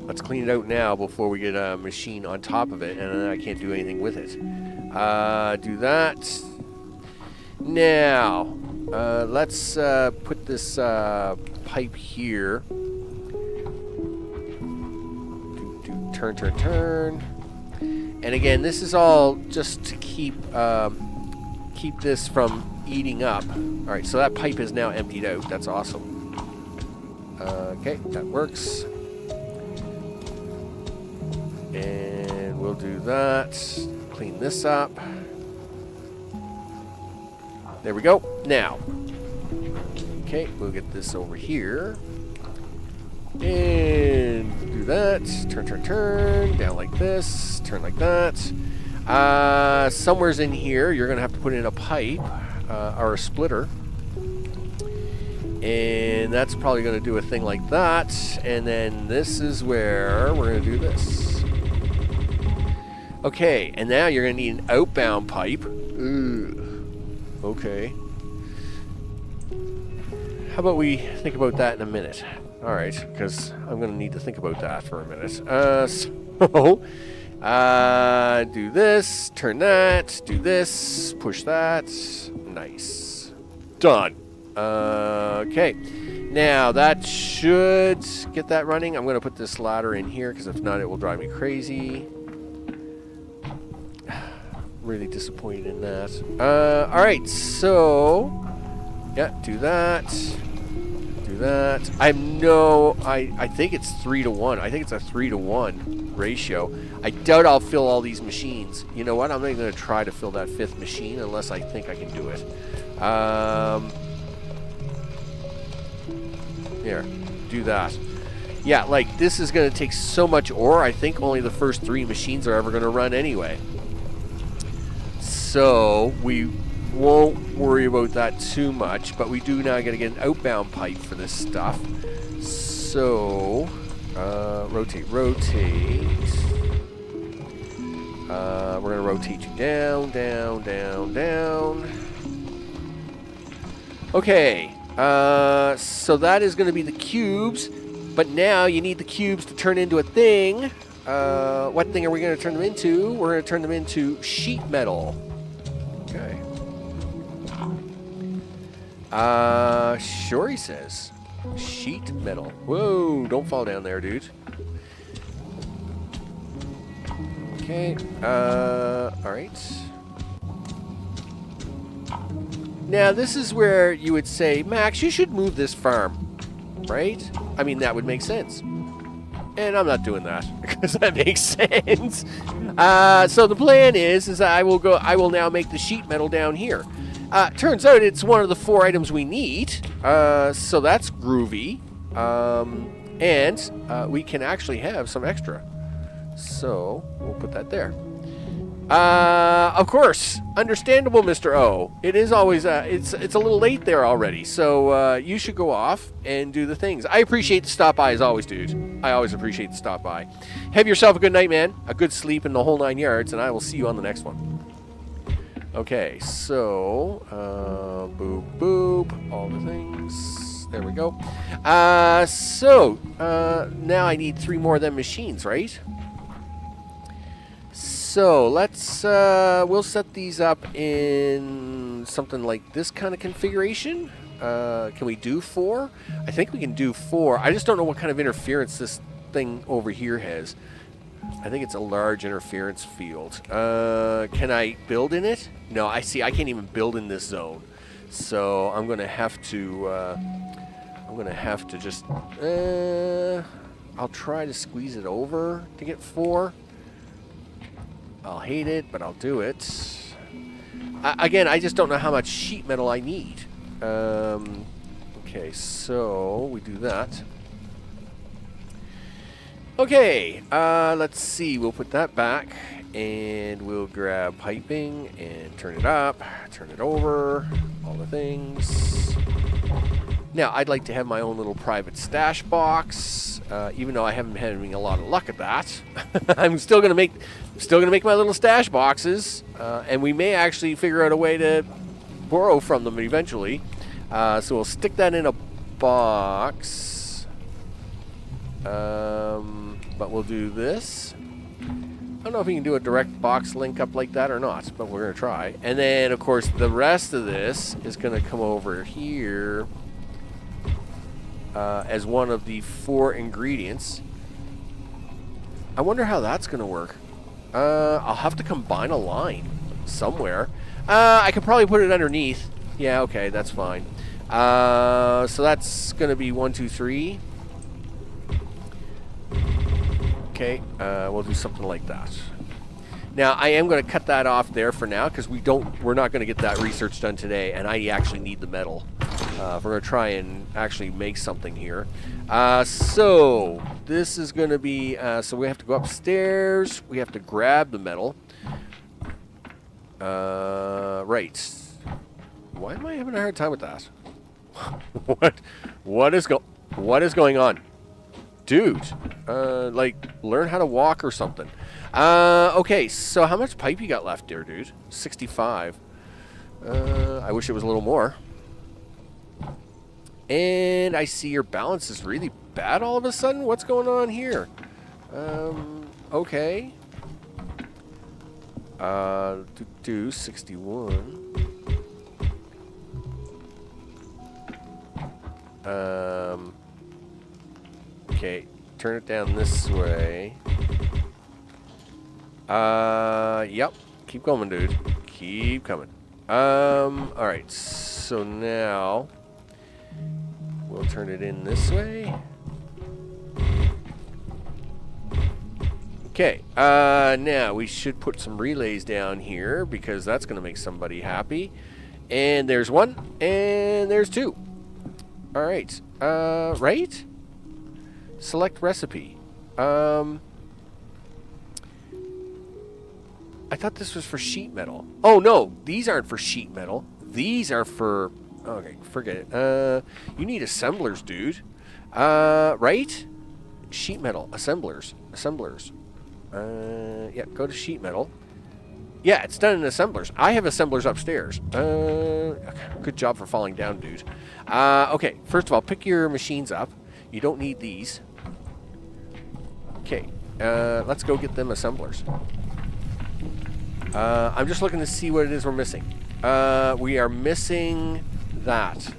Let's clean it out now before we get a machine on top of it, and then I can't do anything with it. Do that. Now, let's put this pipe here. Turn. And again, this is all just to keep this from eating up. All right, so that pipe is now emptied out. That's awesome. Okay, that works. And we'll do that. Clean this up. There we go. Now, okay, we'll get this over here. And do that. Turn. Down like this. Turn like that. Somewhere's in here, you're going to have to put in a pipe or a splitter. And that's probably going to do a thing like that. And then this is where we're going to do this. Okay, and now you're going to need an outbound pipe. Ugh. Okay. How about we think about that in a minute? Alright, because I'm going to need to think about that for a minute. Do this, turn that, do this, push that. Nice. Done. Okay. Now, that should get that running. I'm going to put this ladder in here, because if not, it will drive me crazy. Really disappointed in that. Alright, so... yeah, do that. Do that. I think it's 3 to 1. I think it's a 3 to 1 ratio. I doubt I'll fill all these machines. You know what? I'm not even going to try to fill that 5th machine unless I think I can do it. Here, do that. Yeah, like, this is going to take so much ore, I think only the first 3 machines are ever going to run anyway. So, we won't worry about that too much, but we do now got to get an outbound pipe for this stuff. So, rotate. We're going to rotate you down. Okay, so that is going to be the cubes, but now you need the cubes to turn into a thing. What thing are we going to turn them into? We're going to turn them into sheet metal. Okay. Sure, he says. Sheet metal. Whoa, don't fall down there, dude. Okay, alright. Now, this is where you would say, Max, you should move this farm, right? I mean, that would make sense. And I'm not doing that, because that makes sense. So the plan is I will now make the sheet metal down here. Turns out it's one of the 4 items we need, so that's groovy. And we can actually have some extra. So, we'll put that there. Of course, understandable, Mr. O. It is always, it's a little late there already, so you should go off and do the things. I appreciate the stop by as always, dude. I always appreciate the stop by. Have yourself a good night, man. A good sleep in the whole 9 yards, and I will see you on the next one. Okay, so, boop, all the things. There we go. Now I need 3 more of them machines, right? So, let's, we'll set these up in something like this kind of configuration. Can we do 4? I think we can do 4. I just don't know what kind of interference this thing over here has. I think it's a large interference field. Can I build in it? No, I see. I can't even build in this zone. So I'm going to have to... just... I'll try to squeeze it over to get 4. I'll hate it, but I'll do it. Again, I just don't know how much sheet metal I need. Okay, so we do that. Okay, let's see. We'll put that back, and we'll grab piping and turn it up, turn it over, all the things. Now, I'd like to have my own little private stash box, even though I haven't been having a lot of luck at that. I'm still gonna make my little stash boxes, and we may actually figure out a way to borrow from them eventually. So we'll stick that in a box. But we'll do this. I don't know if we can do a direct box link up like that or not, but we're going to try. And then, of course, the rest of this is going to come over here as one of the 4 ingredients. I wonder how that's going to work. I'll have to combine a line somewhere. I could probably put it underneath. Yeah, okay, that's fine. So that's going to be 1, 2, 3. Okay, we'll do something like that. Now, I am going to cut that off there for now because we're not going to get that research done today, and I actually need the metal. If we're going to try and actually make something here. So this is going to be, so we have to go upstairs. We have to grab the metal. Right. Why am I having a hard time with that? What is going on? Dude, like, learn how to walk or something. Okay, so how much pipe you got left there, dude? 65. I wish it was a little more. And I see your balance is really bad all of a sudden. What's going on here? Okay. 61. Okay, turn it down this way. Yep. Keep going, dude. Keep coming. Alright, so now we'll turn it in this way. Okay, now we should put some relays down here because that's going to make somebody happy. And there's 1, and there's 2. Alright, right? Select recipe. I thought this was for sheet metal. Oh, no, these aren't for sheet metal. These are for... Okay, forget it. You need assemblers, dude. Right? Sheet metal. Assemblers. Yeah, go to sheet metal. Yeah, it's done in assemblers. I have assemblers upstairs. Good job for falling down, dude. Okay, first of all, pick your machines up. You don't need these. Okay, let's go get them assemblers. I'm just looking to see what it is we're missing. We are missing that.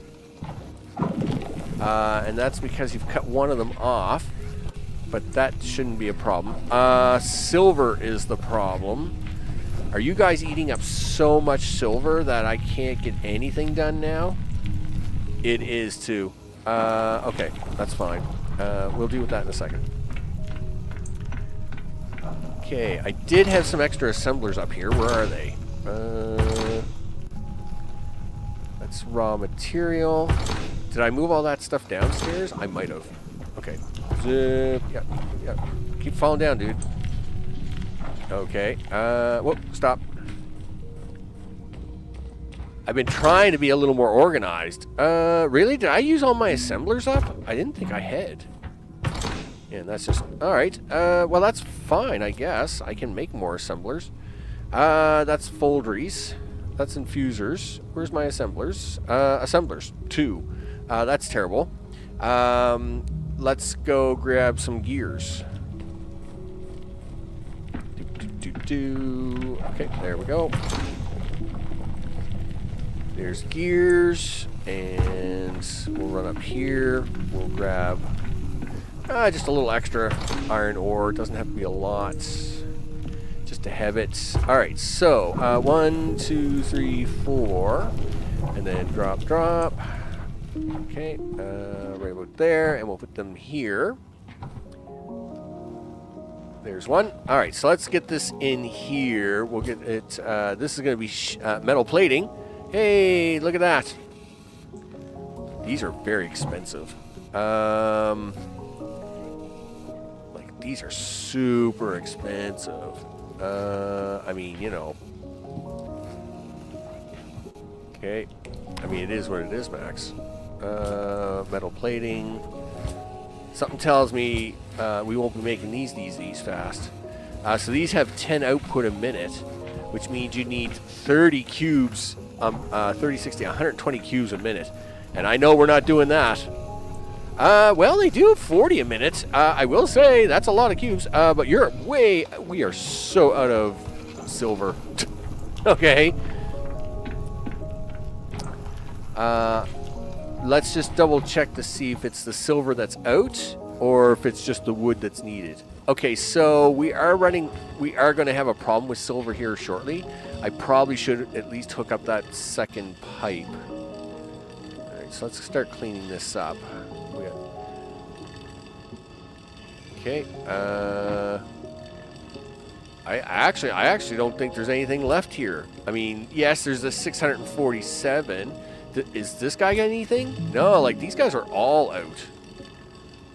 And that's because you've cut one of them off. But that shouldn't be a problem. Silver is the problem. Are you guys eating up so much silver that I can't get anything done now? It is too. Okay, that's fine. We'll deal with that in a second. Okay, I did have some extra assemblers up here. Where are they? That's raw material. Did I move all that stuff downstairs? I might have. Okay. Zip. Yeah. Keep falling down, dude. Okay. Whoop. Stop. I've been trying to be a little more organized. Really? Did I use all my assemblers up? I didn't think I had. Yeah, that's just... Alright. Well, that's fine, I guess. I can make more assemblers. That's foldries. That's infusers. Where's my assemblers? Assemblers. 2. That's terrible. Let's go grab some gears. Okay, there we go. There's gears, and we'll run up here. We'll grab just a little extra iron ore. It doesn't have to be a lot, just to have it. All right, so 1, 2, 3, 4, and then drop, drop. Okay, right about there, and we'll put them here. There's one. All right, so let's get this in here. We'll get it. This is going to be metal plating. Hey, look at that. These are very expensive. Like, these are super expensive. I mean, you know. Okay. I mean, it is what it is, Max. Metal plating. Something tells me we won't be making these fast. So these have 10 output a minute, which means you need 30 cubes, 30, 60, 120 cubes a minute. And I know we're not doing that. Well, they do 40 a minute. I will say that's a lot of cubes, but we are so out of silver. Okay. Let's just double check to see if it's the silver that's out or if it's just the wood that's needed. Okay, so we are going to have a problem with silver here shortly. I probably should at least hook up that second pipe. All right, so let's start cleaning this up. Okay. I actually don't think there's anything left here. I mean, yes, there's a 647. Is this guy got anything? No, like these guys are all out.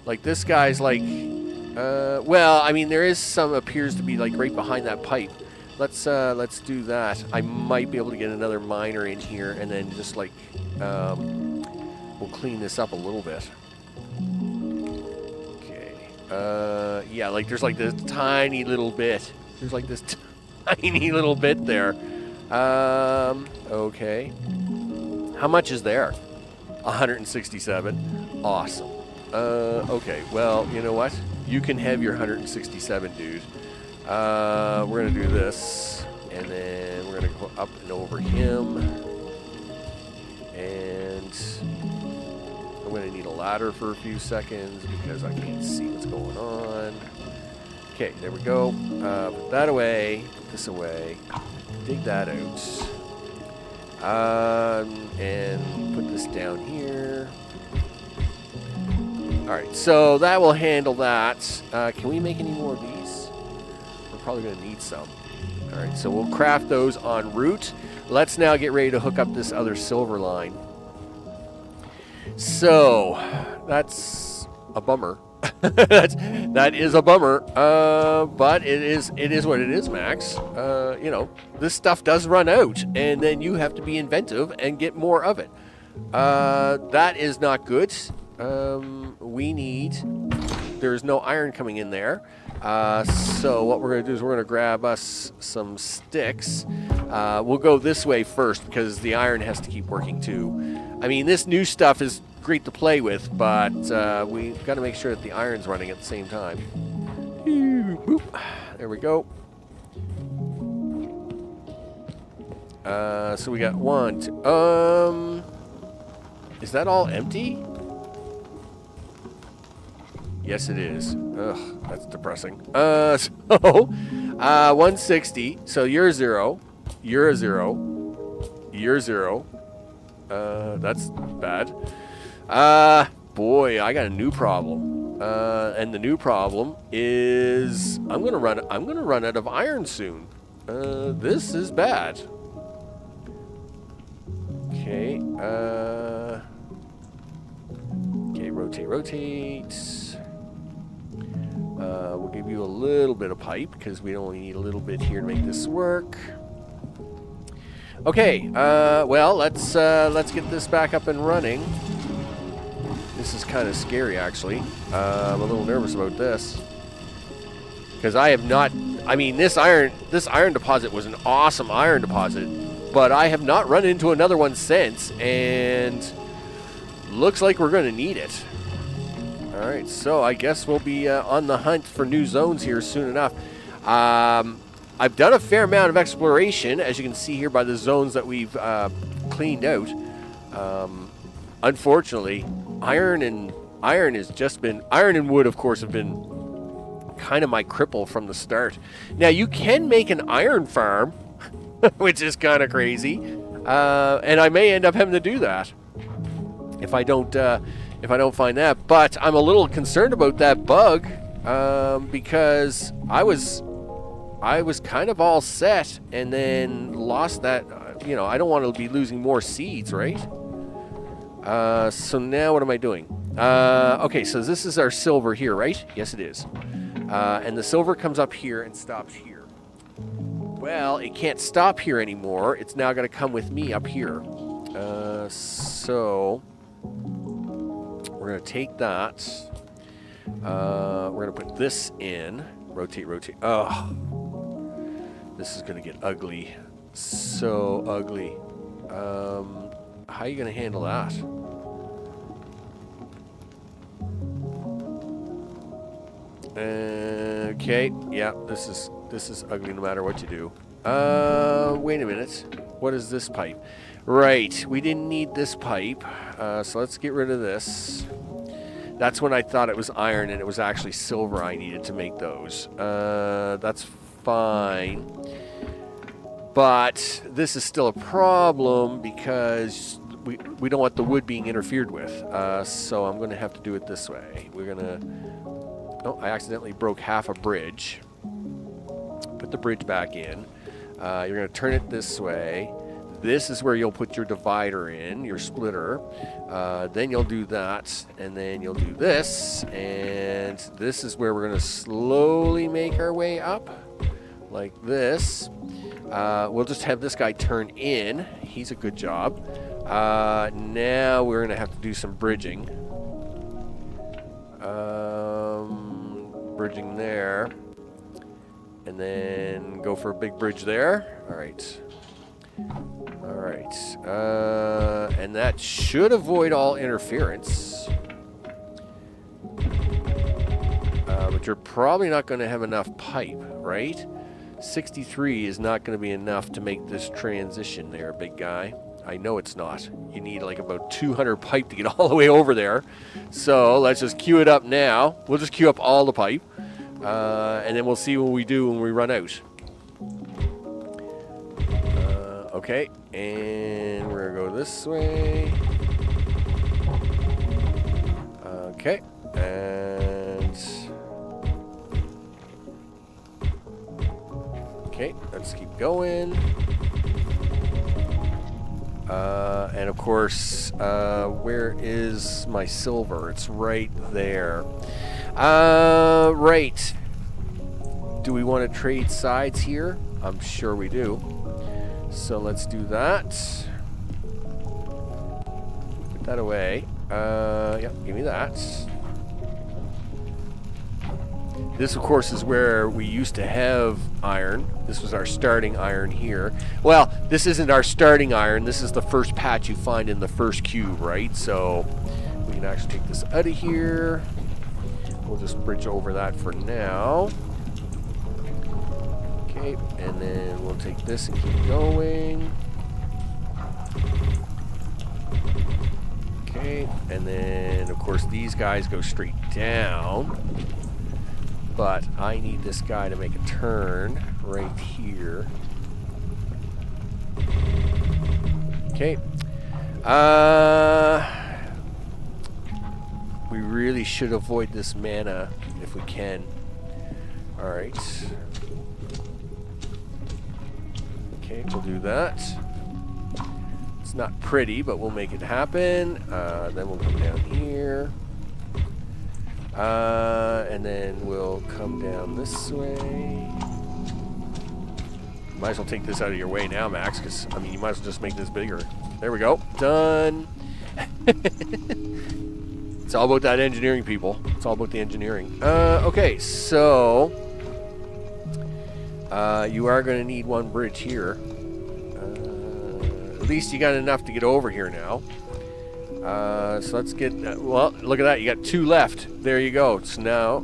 Like this guy's like, well, I mean there is some appears to be like right behind that pipe. Let's do that. I might be able to get another miner in here and then just like, we'll clean this up a little bit. Okay. Yeah, like there's like this tiny little bit. There's like this tiny little bit there. Okay. How much is there? 167. Awesome. Okay, well, you know what? You can have your 167, dude. We're going to do this. And then we're going to go up and over him. And I'm going to need a ladder for a few seconds because I can't see what's going on. Okay, there we go. Put that away. Put this away. Dig that out. And put this down here. Alright, so that will handle that. Can we make any more of these? We're probably going to need some. Alright, so we'll craft those en route. Let's now get ready to hook up this other silver line. So, that's a bummer. That is a bummer, but it is what it is, Max. You know, this stuff does run out, and then you have to be inventive and get more of it. That is not good. There's no iron coming in there. So what we're going to do is we're going to grab us some sticks. We'll go this way first because the iron has to keep working too. I mean, this new stuff is great to play with, but we've got to make sure that the iron's running at the same time. Boop. There we go. So we got 1, 2. Is that all empty? Yes, it is. Ugh, that's depressing. So 160. So you're a 0. You're a 0. You're 0. That's bad. Boy, I got a new problem. And the new problem is I'm gonna run out of iron soon. This is bad. Okay. Okay, rotate. We'll give you a little bit of pipe because we only need a little bit here to make this work. Okay. Well, let's get this back up and running. This is kind of scary, actually. I'm a little nervous about this because I have not. I mean, this iron deposit was an awesome iron deposit, but I have not run into another one since, and looks like we're going to need it. All right, so I guess we'll be on the hunt for new zones here soon enough. I've done a fair amount of exploration, as you can see here by the zones that we've cleaned out. Unfortunately, iron and wood, of course, have been kind of my cripple from the start. Now you can make an iron farm, which is kind of crazy, and I may end up having to do that if I don't find that. But I'm a little concerned about that bug because I was kind of all set and then lost that. I don't want to be losing more seeds, right? So now what am I doing? Okay, so this is our silver here, right? Yes, it is. And the silver comes up here and stops here. Well, it can't stop here anymore. It's now going to come with me up here. So we're going to take that. We're going to put this in. Rotate, rotate. Oh, this is going to get ugly. So ugly. How are you going to handle that? Okay, yeah, this is ugly no matter what you do. Wait a minute. What is this pipe? Right, we didn't need this pipe, so let's get rid of this. That's when I thought it was iron and it was actually silver I needed to make those. That's fine. But this is still a problem because we don't want the wood being interfered with. So I'm going to have to do it this way. We're going to... Oh, I accidentally broke half a bridge. Put the bridge back in. You're going to turn it this way. This is where you'll put your divider in, your splitter. Then you'll do that, and then you'll do this. And this is where we're going to slowly make our way up, like this. We'll just have this guy turn in. He's a good job. Now we're going to have to do some bridging. Bridging there. And then go for a big bridge there. All right. All right. And that should avoid all interference. But you're probably not going to have enough pipe, right? 63 is not going to be enough to make this transition there, big guy. I know it's not. You need like about 200 pipe to get all the way over there. So let's just queue it up now. We'll just queue up all the pipe. And then we'll see what we do when we run out. Okay, and we're going to go this way. Okay, and... Okay, let's keep going. And of course, where is my silver? It's right there. Right. Do we want to trade sides here? I'm sure we do. So let's do that. Put that away. Yep, give me that. This, of course, is where we used to have iron. This was our starting iron here. Well, this isn't our starting iron. This is the first patch you find in the first cube, right? So we can actually take this out of here. We'll just bridge over that for now. Okay, and then we'll take this and keep going. Okay, and then, of course, these guys go straight down. But I need this guy to make a turn right here. Okay. We really should avoid this mana if we can. Alright. Okay, we'll do that. It's not pretty, but we'll make it happen. Then we'll come down here. And then we'll come down this way. Might as well take this out of your way now, Max, because, I mean, you might as well just make this bigger. There we go. Done. It's all about that engineering, people. It's all about the engineering. Okay, so you are going to need one bridge here. At least you got enough to get over here now. So let's get, well, look at that. You got 2 left. There you go. So now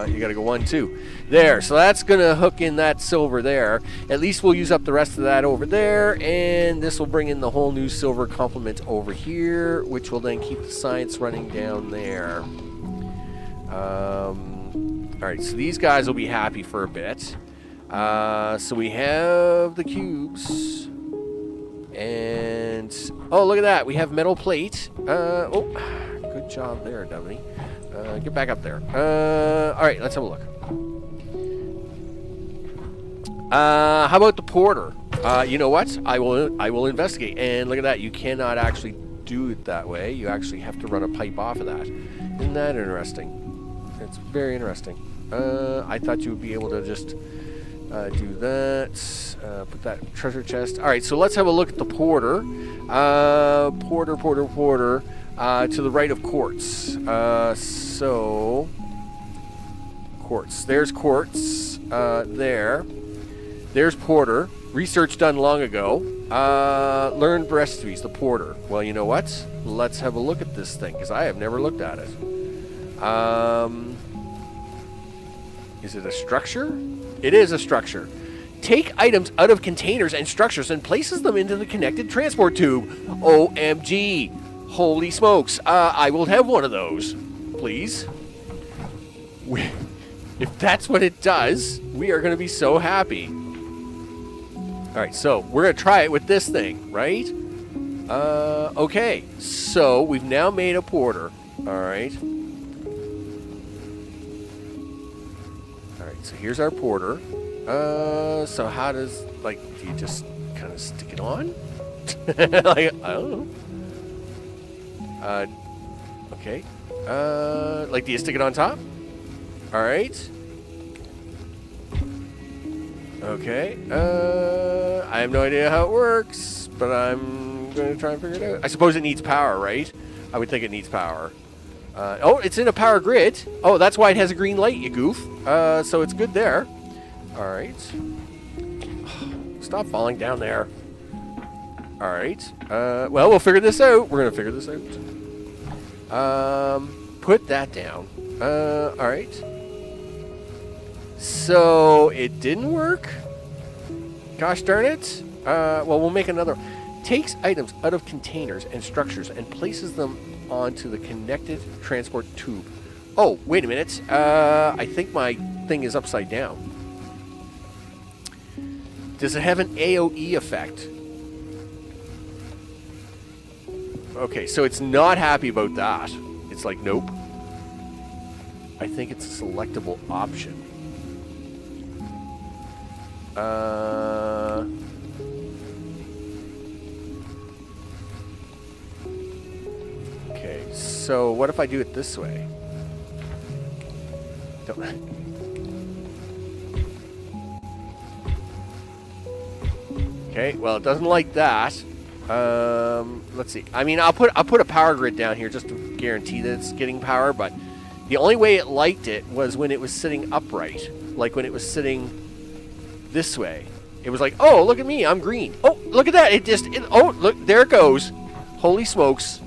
you got to go 1, 2. There. So that's going to hook in that silver there. At least we'll use up the rest of that over there. And this will bring in the whole new silver complement over here, which will then keep the science running down there. All right. So these guys will be happy for a bit. So we have the cubes. And, oh, look at that. We have metal plate. Oh, good job there, dummy. Get back up there. All right, let's have a look. How about the porter? You know what? I will investigate. And look at that. You cannot actually do it that way. You actually have to run a pipe off of that. Isn't that interesting? It's very interesting. I thought you would be able to just do that. Put that treasure chest. All right, so let's have a look at the porter. Porter. To the right of quartz. So quartz. There's quartz. There. There's porter. Research done long ago. Learned recipes. The porter. Well, you know what? Let's have a look at this thing because I have never looked at it. Is it a structure? It is a structure. Take items out of containers and structures and places them into the connected transport tube. OMG. Holy smokes. I will have one of those, please. If that's what it does, we are going to be so happy. All right, so we're going to try it with this thing, right? Okay, so we've now made a porter. All right. All right, so here's our porter. So how does, like, do you just kind of stick it on? Like, I don't know. Okay. Like, do you stick it on top? All right. Okay. I have no idea how it works, but I'm going to try and figure it out. I suppose it needs power, right? I would think it needs power. Oh, it's in a power grid. Oh, that's why it has a green light, you goof. So it's good there. All right. Stop falling down there. All right. Well, we'll figure this out. We're going to figure this out. Put that down. All right. So it didn't work. Gosh darn it. Well, we'll make another. Takes items out of containers and structures and places them onto the connected transport tube. Oh, wait a minute. I think my thing is upside down. Does it have an AOE effect? Okay, so it's not happy about that. It's like, nope. I think it's a selectable option. Okay, so what if I do it this way? Don't... Okay, well, it doesn't like that. Let's see. I mean, I'll put a power grid down here just to guarantee that it's getting power, but the only way it liked it was when it was sitting upright. Like when it was sitting this way. It was like, oh, look at me, I'm green. Oh, look at that. Oh, look, there it goes. Holy smokes.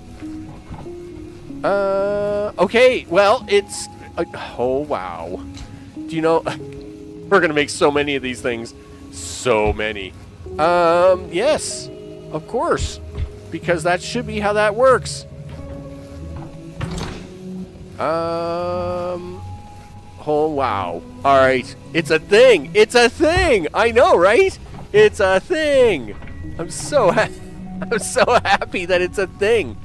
Okay, well, it's... oh, wow. Do you know... we're going to make so many of these things. So many. Yes, of course, because that should be how that works. Oh, wow. All right. It's a thing. It's a thing. I know, right? It's a thing. I'm so happy that it's a thing.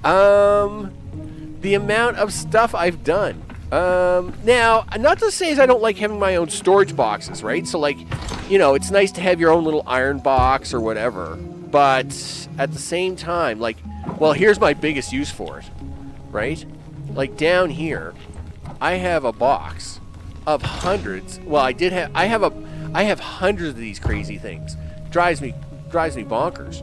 The amount of stuff I've done. Now, not to say I don't like having my own storage boxes, right? So, like, you know, it's nice to have your own little iron box or whatever. But at the same time, like, well, here's my biggest use for it, right? Like down here, I have a box of hundreds. Well, I have hundreds of these crazy things. Drives me bonkers.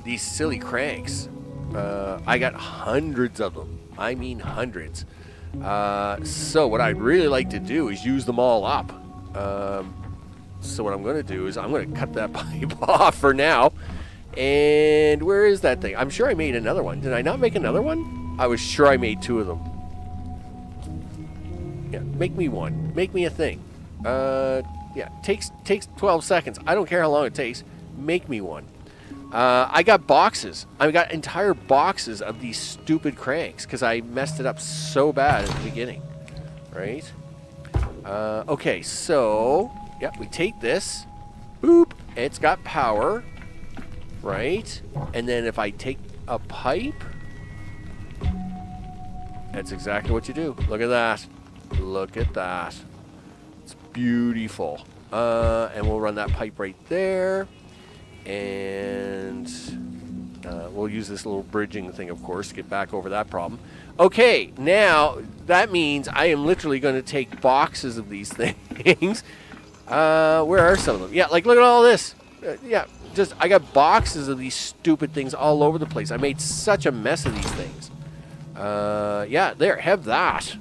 These silly cranks. I got hundreds of them. I mean hundreds. So what I'd really like to do is use them all up. So what I'm going to do is I'm going to cut that pipe off for now. And where is that thing? I'm sure I made another one. Did I not make another one? I was sure I made 2 of them. Yeah, make me one. Make me a thing. Yeah, takes 12 seconds. I don't care how long it takes. Make me one. I got boxes. I got entire boxes of these stupid cranks because I messed it up so bad at the beginning. Right? Okay, so... yeah, we take this. Boop. It's got power. Right? And then if I take a pipe... that's exactly what you do. Look at that. Look at that. It's beautiful. And we'll run that pipe right there. And we'll use this little bridging thing, of course, to get back over that problem. Okay, now that means I am literally going to take boxes of these things. Where are some of them? Yeah, like look at all this. Yeah, just I got boxes of these stupid things all over the place. I made such a mess of these things. Yeah, there, have that.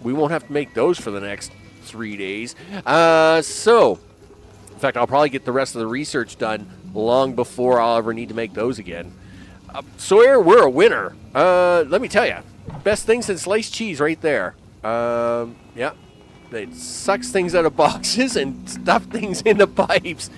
We won't have to make those for the next 3 days. So, in fact, I'll probably get the rest of the research done long before I'll ever need to make those again. Sawyer, we're a winner. Let me tell you, best thing since sliced cheese right there. Yeah, it sucks things out of boxes and stuff things into pipes.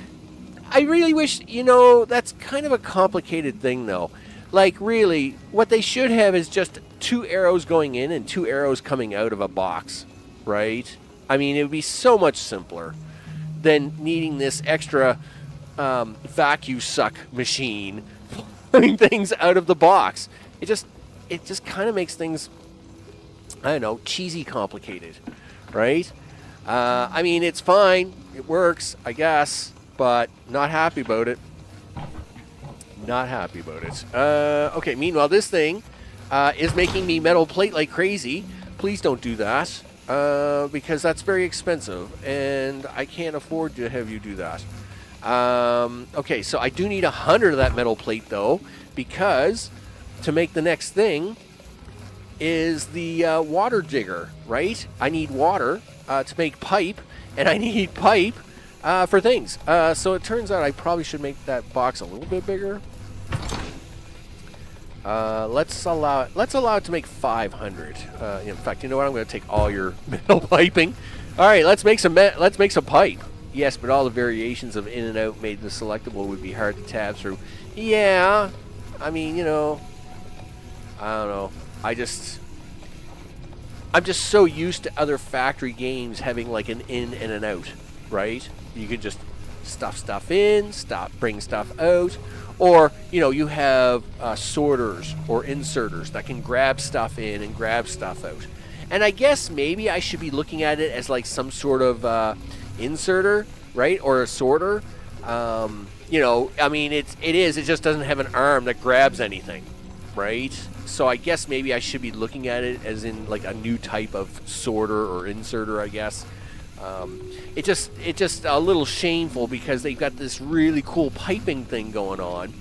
I really wish, you know, that's kind of a complicated thing, though. Like, really, what they should have is just 2 arrows going in and 2 arrows coming out of a box, right? I mean, it would be so much simpler than needing this extra vacuum suck machine pulling things out of the box. It just kind of makes things, I don't know, cheesy complicated, right? I mean, it's fine. It works, I guess, but not happy about it. Not happy about it. Okay, meanwhile, this thing is making me metal plate like crazy. Please don't do that, because that's very expensive, and I can't afford to have you do that. Okay, so I do need 100 of that metal plate, though, because to make the next thing is the water digger, right? I need water to make pipe, and I need pipe for things. So it turns out I probably should make that box a little bit bigger. Let's allow it to make 500. In fact, you know what? I'm going to take all your metal piping. All right, let's make some pipe. Yes, but all the variations of in and out made the selectable would be hard to tab through. Yeah, I mean, you know, I don't know. I'm just so used to other factory games having like an in and an out, right? You can just stuff stuff in, bring stuff out. Or, you know, you have sorters or inserters that can grab stuff in and grab stuff out. And I guess maybe I should be looking at it as like some sort of inserter, right? Or a sorter. You know, I mean, it just doesn't have an arm that grabs anything, right? So I guess maybe I should be looking at it as in like a new type of sorter or inserter, I guess. It's just a little shameful because they've got this really cool piping thing going on,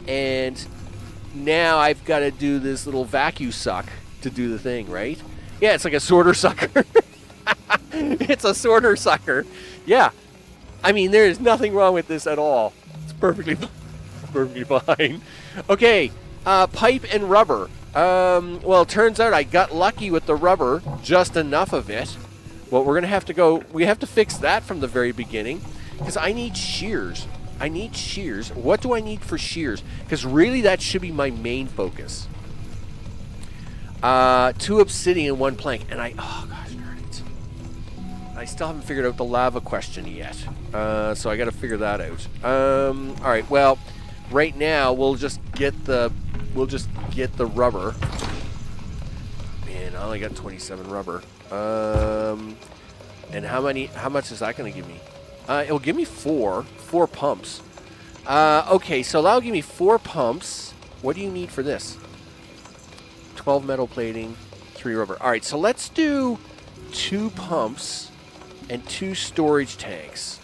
and now I've got to do this little vacuum suck to do the thing, right? Yeah, it's like a sorter sucker. It's a sorter sucker. Yeah, I mean, there is nothing wrong with this at all. It's perfectly fine. Okay, pipe and rubber. Well, it turns out I got lucky with the rubber, just enough of it. Well, we're going to have to go, we have to fix that from the very beginning, because I need shears. I need shears. What do I need for shears? Because really that should be my main focus. 2 obsidian, 1 plank, and oh gosh darn it. I still haven't figured out the lava question yet, so I got to figure that out. All right, well, right now we'll just get the rubber. Man, I only got 27 rubber. And how much is that going to give me? It'll give me 4 pumps. Okay, so that'll give me 4 pumps. What do you need for this? 12 metal plating, 3 rubber. All right, so let's do 2 pumps and 2 storage tanks.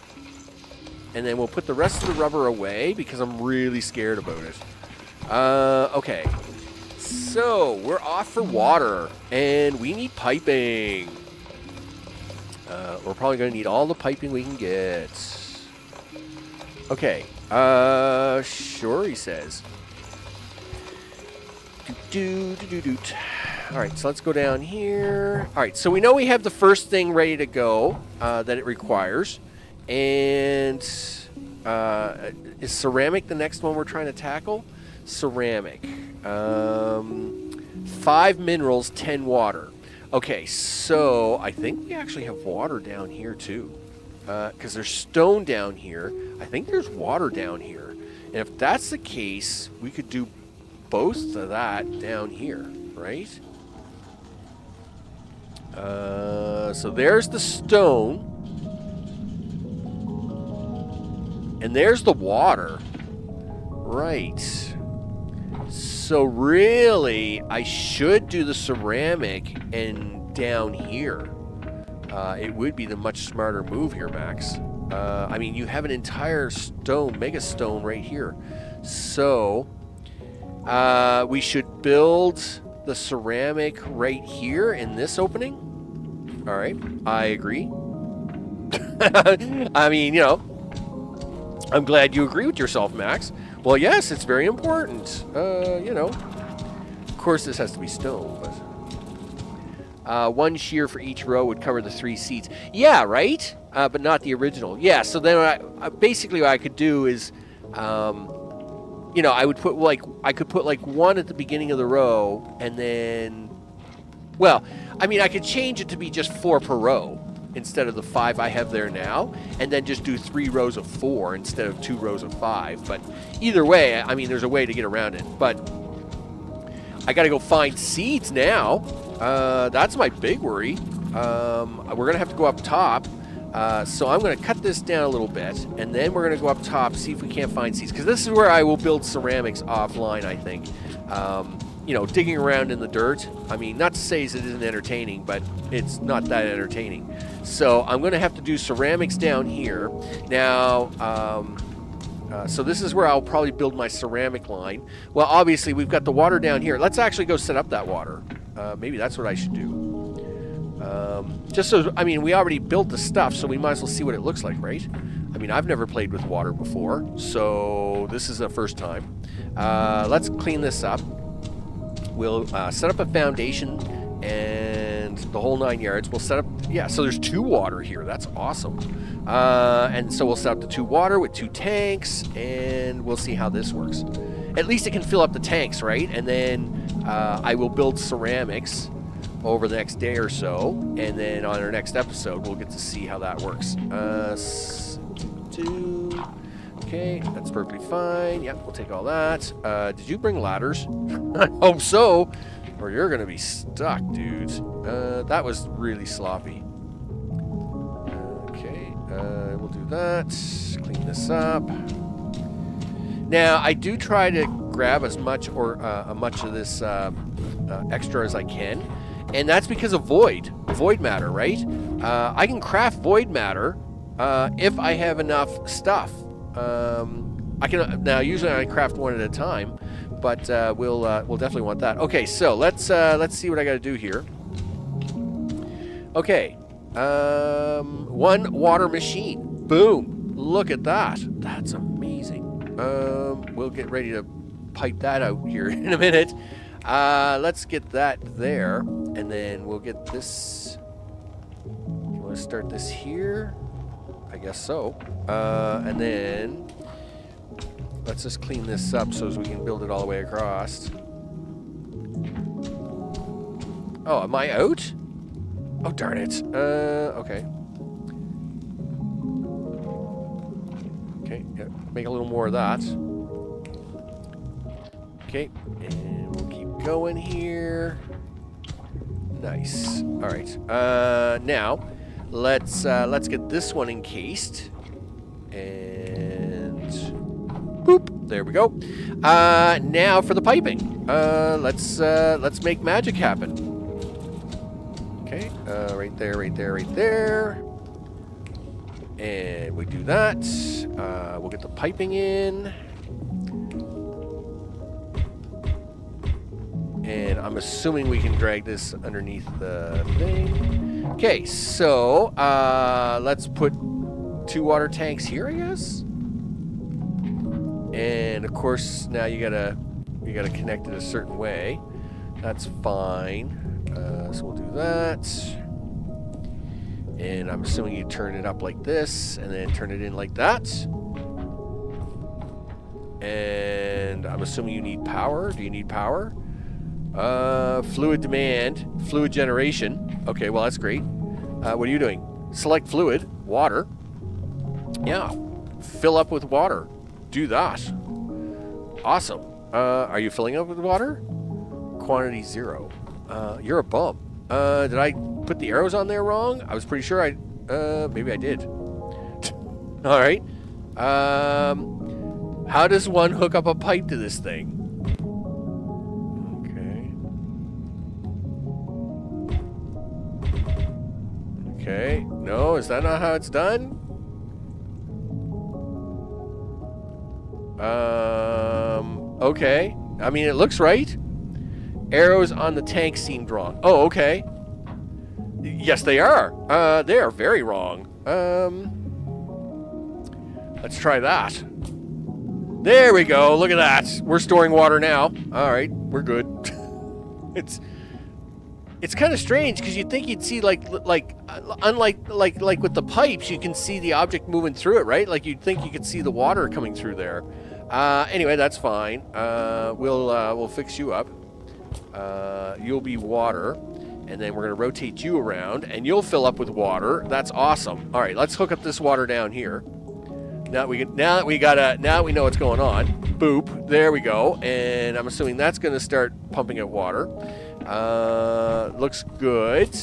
And then we'll put the rest of the rubber away because I'm really scared about it. Okay. So, we're off for water, and we need piping. We're probably going to need all the piping we can get. Okay, Sure, he says. All right, so let's go down here. All right, so we know we have the first thing ready to go that it requires. And is ceramic the next one we're trying to tackle? Ceramic. 5 minerals, 10 water. Okay, so I think we actually have water down here too. Because there's stone down here. I think there's water down here. And if that's the case, we could do both of that down here, right? So there's the stone. And there's the water. Right. So really, I should do the ceramic and down here. It would be the much smarter move here, Max. I mean, you have an entire stone, mega stone right here. So, we should build the ceramic right here in this opening. All right, I agree. I mean, you know, I'm glad you agree with yourself, Max. Well, yes, it's very important. You know, of course this has to be stone, but 1 shear for each row would cover the 3 seats. Yeah, right? But not the original. Yeah, so then basically what I could do is, you know, I could put like 1 at the beginning of the row, and then, well, I mean, I could change it to be just 4 per row instead of the 5 I have there now, and then just do 3 rows of 4 instead of 2 rows of 5. But either way, I mean, there's a way to get around it. But I got to go find seeds now. That's my big worry. We're going to have to go up top. So I'm going to cut this down a little bit, and then we're going to go up top, see if we can't find seeds. Because this is where I will build ceramics offline, I think. You know, digging around in the dirt. I mean, not to say it isn't entertaining, but it's not that entertaining. So I'm going to have to do ceramics down here. Now, so this is where I'll probably build my ceramic line. Well, obviously, we've got the water down here. Let's actually go set up that water. Maybe that's what I should do. Just so, I mean, we already built the stuff, so we might as well see what it looks like, right? I mean, I've never played with water before, so this is the first time. Let's clean this up. We'll set up a foundation and the whole 9 yards. We'll set up, yeah, so there's 2 water here. That's awesome. And so we'll set up the 2 water with 2 tanks, and we'll see how this works. At least it can fill up the tanks, right? And then I will build ceramics over the next day or so, and then on our next episode we'll get to see how that works. 2. Okay, that's perfectly fine. Yep, we'll take all that. Did you bring ladders? I hope so, or you're gonna be stuck, dudes. That was really sloppy. Okay, we'll do that. Clean this up. Now, I do try to grab as much or much of this extra as I can. And that's because of void matter, right? I can craft void matter if I have enough stuff. I can now. Usually I craft 1 at a time, but we'll definitely want that. Okay, so let's see what I got to do here. Okay, 1 water machine. Boom! Look at that. That's amazing. We'll get ready to pipe that out here in a minute. Let's get that there, and then we'll get this. You want to start this here? I guess so. And then let's just clean this up so as we can build it all the way across. Oh, am I out? Oh, darn it. Okay. Okay, yeah, make a little more of that. Okay, and we'll keep going here. Nice. All right. Now, let's get this one encased, and boop. There we go. Now for the piping. Let's make magic happen. Okay. Right there, right there, right there. And we do that. We'll get the piping in. And I'm assuming we can drag this underneath the thing. Okay, so let's put 2 water tanks here, I guess. And of course, now you gotta connect it a certain way. That's fine. So we'll do that. And I'm assuming you turn it up like this, and then turn it in like that. And I'm assuming you need power. Do you need power? Fluid demand, fluid generation. Okay, well that's great. What are you doing? Select fluid, water. Yeah, fill up with water. Do that. Awesome. Are you filling up with water? Quantity 0. You're a bum. Did I put the arrows on there wrong? I was pretty sure maybe I did. All right. How does one hook up a pipe to this thing? Okay. No, is that not how it's done? Okay. I mean, it looks right. Arrows on the tank seemed wrong. Oh, okay. Yes, they are. They are very wrong. Let's try that. There we go. Look at that. We're storing water now. All right, we're good. It's kind of strange because you'd think you'd see unlike with the pipes, you can see the object moving through it, right? Like you'd think you could see the water coming through there. Anyway, that's fine. We'll fix you up. You'll be water, and then we're gonna rotate you around, and you'll fill up with water. That's awesome. All right, let's hook up this water down here. Now that we know what's going on. Boop. There we go. And I'm assuming that's gonna start pumping out water. Looks good.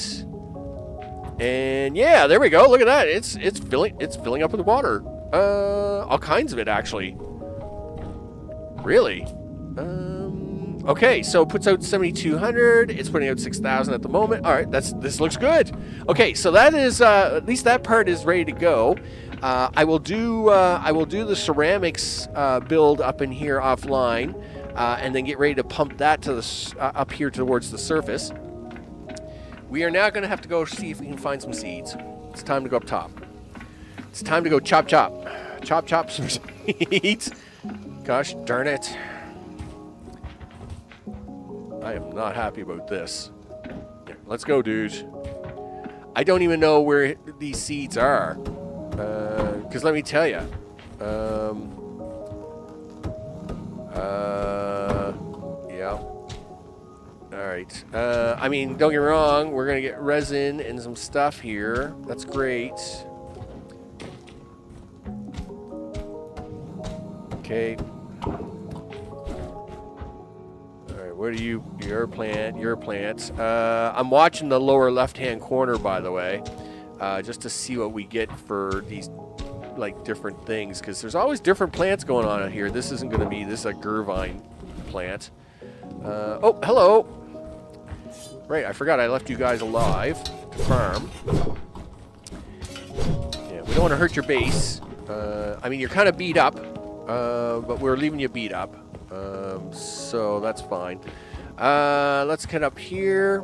And yeah, there we go. Look at that. It's filling up with water. All kinds of it actually. Really? Okay, so it puts out 7,200. It's putting out 6,000 at the moment. All right, this looks good. Okay, so that is at least that part is ready to go. I will do the ceramics build up in here offline, and then get ready to pump that to the up here towards the surface. We are now going to have to go see if we can find some seeds. It's time to go up top. It's time to go chop some seeds. Gosh darn it. I am not happy about this. Yeah, let's go, dude. I don't even know where these seeds are. Because let me tell you. Yeah. Alright. I mean, don't get me wrong. We're going to get resin and some stuff here. That's great. Okay. What are you? You're a plant. You're a plant. I'm watching the lower left-hand corner, by the way, just to see what we get for these, like, different things, because there's always different plants going on out here. This isn't going to be. This is a Gervine plant. Oh, hello. Right, I forgot I left you guys alive to farm. Yeah, we don't want to hurt your base. I mean, you're kind of beat up, but we're leaving you beat up. So that's fine. Let's get up here.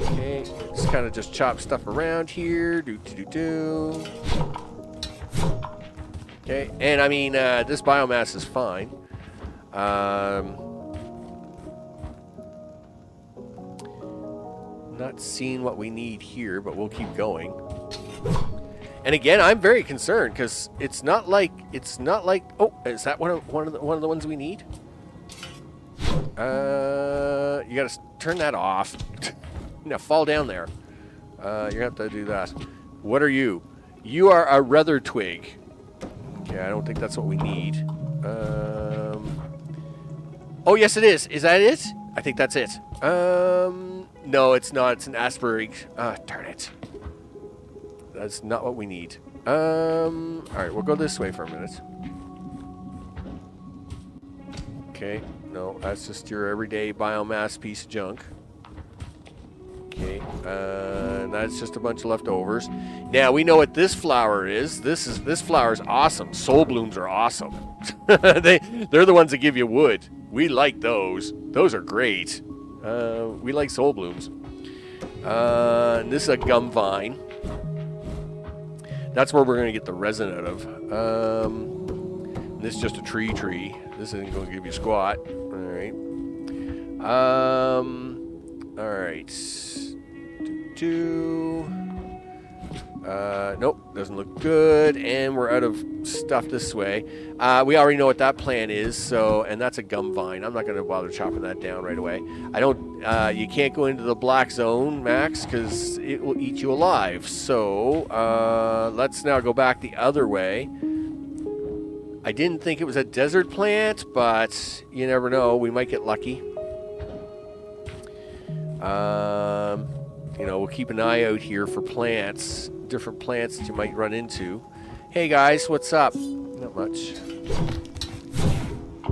Okay, just kind of just chop stuff around here. Do. Okay, and I mean, this biomass is fine. Not seeing what we need here, but we'll keep going. And again, I'm very concerned because it's not like. Oh, is that one of the ones we need? You gotta turn that off. Now fall down there. You're gonna have to do that. What are you? You are a ruther twig. Okay, I don't think that's what we need. Oh yes, it is. Is that it? I think that's it. No, it's not. It's an asperg. Darn it. That's not what we need. Alright, we'll go this way for a minute. Okay, no, that's just your everyday biomass piece of junk. Okay, that's just a bunch of leftovers. Now, we know what this flower is. This flower is awesome. Soul blooms are awesome. They're the ones that give you wood. We like those. Those are great. We like soul blooms. And this is a gum vine. That's where we're going to get the resin out of. This is just a tree. This isn't going to give you squat. Alright. Alright. Nope, doesn't look good, and we're out of stuff this way. We already know what that plan is, so, and that's a gum vine. I'm not going to bother chopping that down right away. I don't, you can't go into the black zone, Max, because it will eat you alive. So, let's now go back the other way. I didn't think it was a desert plant, but you never know. We might get lucky. You know, we'll keep an eye out here for plants, different plants that you might run into. Hey guys, what's up? Not much.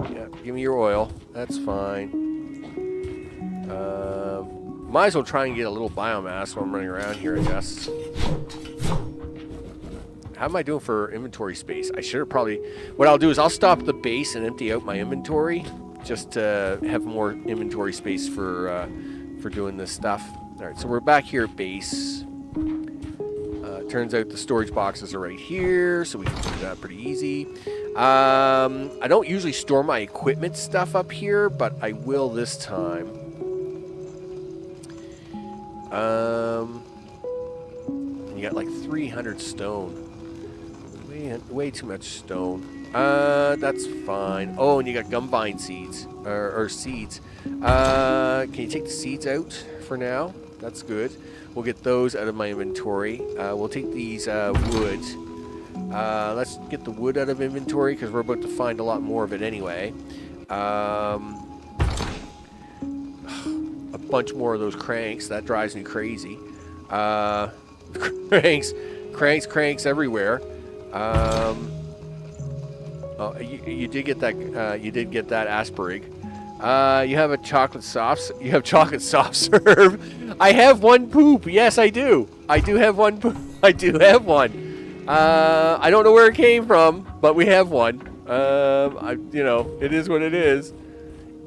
Yeah, give me your oil. That's fine. Might as well try and get a little biomass while I'm running around here, I guess. How am I doing for inventory space? I should have probably... What I'll do is I'll stop the base and empty out my inventory just to have more inventory space for doing this stuff. Alright, so we're back here at base. Turns out the storage boxes are right here, so we can do that pretty easy. I don't usually store my equipment stuff up here, but I will this time. You got like 300 stone. Way too much stone. That's fine. Oh, and you got gum vine seeds. Or seeds. Can you take the seeds out for now? That's good. We'll get those out of my inventory. We'll take these wood. Let's get the wood out of inventory because we're about to find a lot more of it anyway. A bunch more of those cranks. That drives me crazy. Cranks everywhere. Oh, you did get that. You did get that asperg. You have a chocolate soft. You have chocolate soft serve. I have one poop. Yes, I do. I do have one poop. I do have one. I don't know where it came from, but we have one. You know, it is what it is.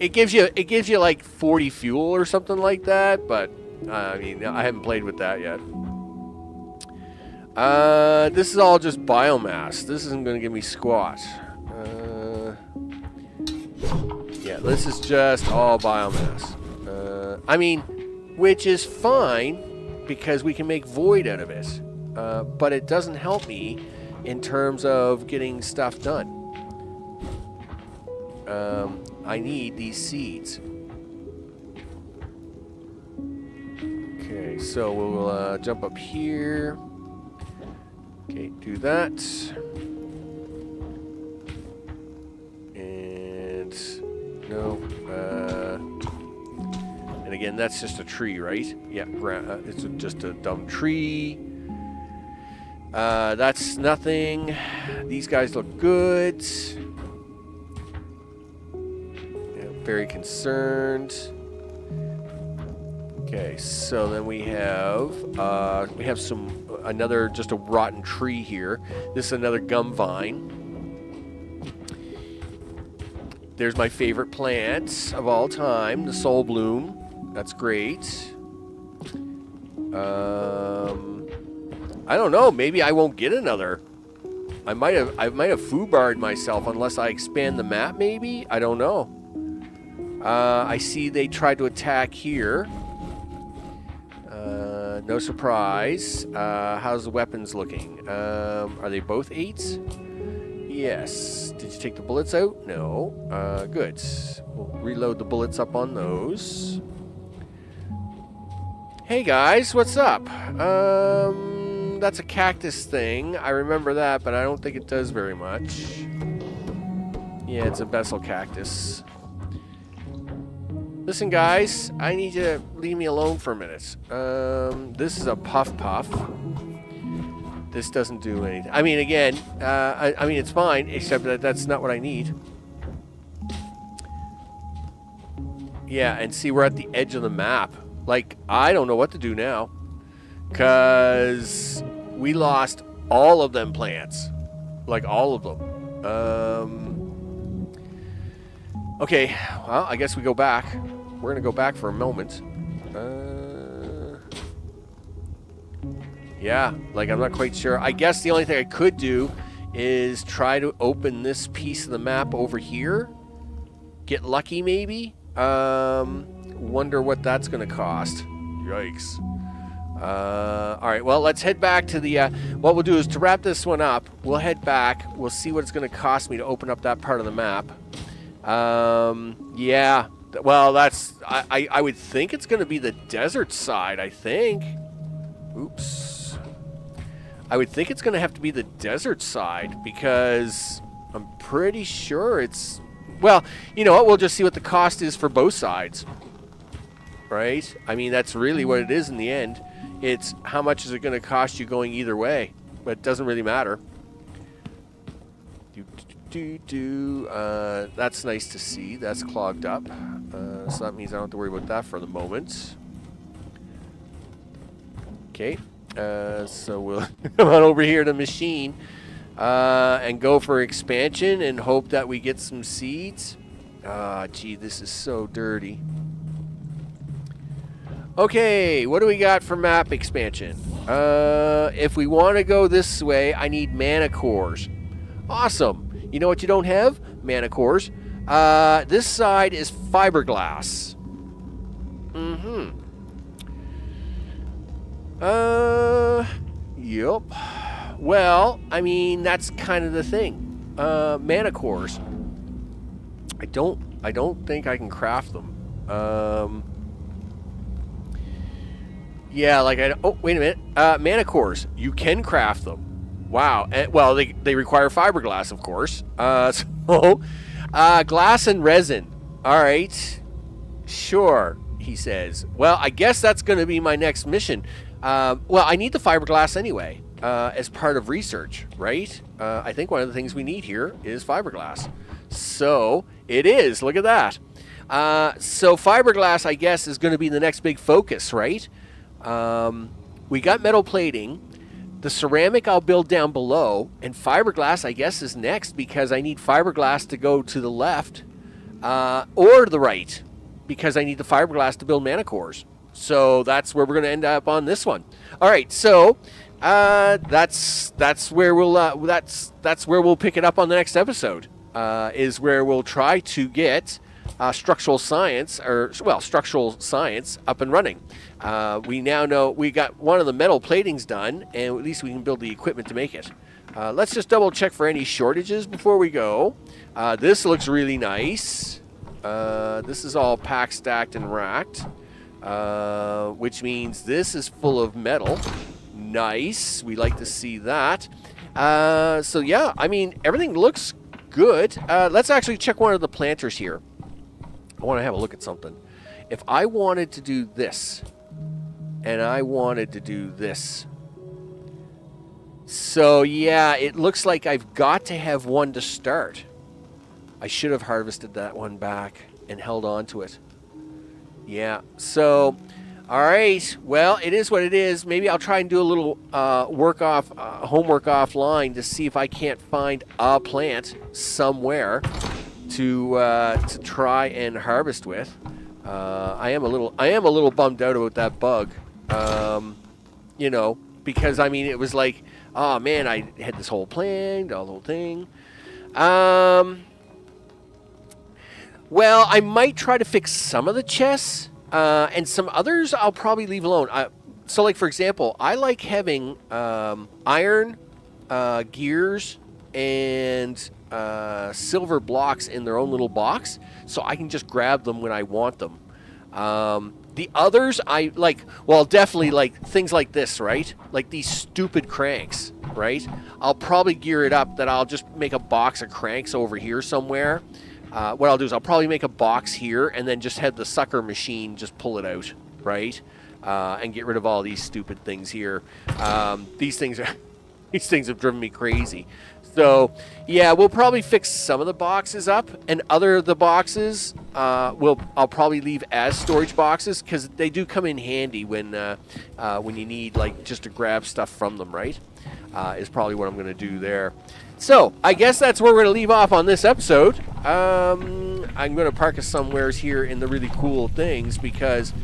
It gives you like 40 fuel or something like that. But I mean, I haven't played with that yet. This is all just biomass. This isn't going to give me squat. Yeah, this is just all biomass. I mean, which is fine because we can make void out of it. But it doesn't help me in terms of getting stuff done. I need these seeds. Okay, so we'll jump up here. Okay, do that. And no. And again, that's just a tree, right? Yeah, it's just a dumb tree. That's nothing. These guys look good. Yeah, very concerned. Okay, so then we have another just a rotten tree here. This is another gum vine. There's my favorite plant of all time, the soul bloom. That's great. I don't know. Maybe I won't get another. I might have foobarred myself unless I expand the map. Maybe I don't know. I see they tried to attack here. No surprise. How's the weapons looking? Are they both 8s? Yes. Did you take the bullets out? No. Good. We'll reload the bullets up on those. Hey guys, what's up? That's a cactus thing. I remember that, but I don't think it does very much. Yeah, it's a vessel cactus. Listen, guys, I need you to leave me alone for a minute. This is a puff. This doesn't do anything. I mean, again, I mean, it's fine, except that that's not what I need. Yeah, and see, we're at the edge of the map. Like, I don't know what to do now. Because we lost all of them plants. Like, all of them. Okay, well, I guess we go back. We're going to go back for a moment. Yeah, like I'm not quite sure. I guess the only thing I could do is try to open this piece of the map over here. Get lucky, maybe. Wonder what that's going to cost. Yikes. All right, well, let's head back to the... what we'll do is, to wrap this one up, we'll head back. We'll see what it's going to cost me to open up that part of the map. Yeah. Well, that's... I would think it's going to be the desert side, I think. Oops. I would think it's going to have to be the desert side, because I'm pretty sure it's... Well, you know what? We'll just see what the cost is for both sides. Right? I mean, that's really what it is in the end. It's how much is it going to cost you going either way. But it doesn't really matter. That's nice to see. That's clogged up. So that means I don't have to worry about that for the moment. Okay. So we'll come on over here to machine. And go for expansion and hope that we get some seeds. Ah, gee, this is so dirty. Okay, what do we got for map expansion? If we want to go this way, I need mana cores. Awesome. You know what you don't have? Mana cores. This side is fiberglass. Yep. Well, I mean, that's kind of the thing. Mana cores. I don't think I can craft them. Yeah, like oh, wait a minute. Mana cores. You can craft them. Wow. Well, they require fiberglass, of course. So, glass and resin. All right. Sure, he says. Well, I guess that's going to be my next mission. Well, I need the fiberglass anyway. As part of research, right? I think one of the things we need here is fiberglass. So it is. Look at that. So fiberglass, I guess, is going to be the next big focus, right? We got metal plating. The ceramic I'll build down below. And fiberglass, I guess, is next because I need fiberglass to go to the left or the right because I need the fiberglass to build mana cores. So that's where we're going to end up on this one. All right, so... that's where we'll pick it up on the next episode. Is where we'll try to get structural science up and running. We now know we got one of the metal platings done, and at least we can build the equipment to make it. Let's just double check for any shortages before we go. This looks really nice. This is all packed, stacked, and racked, which means this is full of metal. Nice. We like to see that. So yeah, I mean, everything looks good. Let's actually check one of the planters here. I want to have a look at something. If I wanted to do this, and I wanted to do this. So yeah, it looks like I've got to have one to start. I should have harvested that one back and held on to it. Yeah, so... All right, well, it is what it is. Maybe I'll try and do a little homework offline to see if I can't find a plant somewhere to try and harvest with. I am a little bummed out about that bug. You know, because I mean it was like, oh man, I had this whole plan, the whole thing. Well, I might try to fix some of the chests. And some others I'll probably leave alone. So, like, for example, I like having iron, gears, and silver blocks in their own little box, so I can just grab them when I want them. The others I like, well, definitely like things like this, right? Like these stupid cranks, right? I'll probably gear it up that I'll just make a box of cranks over here somewhere. What I'll do is I'll probably make a box here and then just have the sucker machine just pull it out, right? And get rid of all these stupid things here. These things have driven me crazy. So, yeah, we'll probably fix some of the boxes up, and other of the boxes I'll probably leave as storage boxes because they do come in handy when you need like just to grab stuff from them, right? Is probably what I'm going to do there. So, I guess that's where we're going to leave off on this episode. I'm going to park us somewheres here in the really cool things because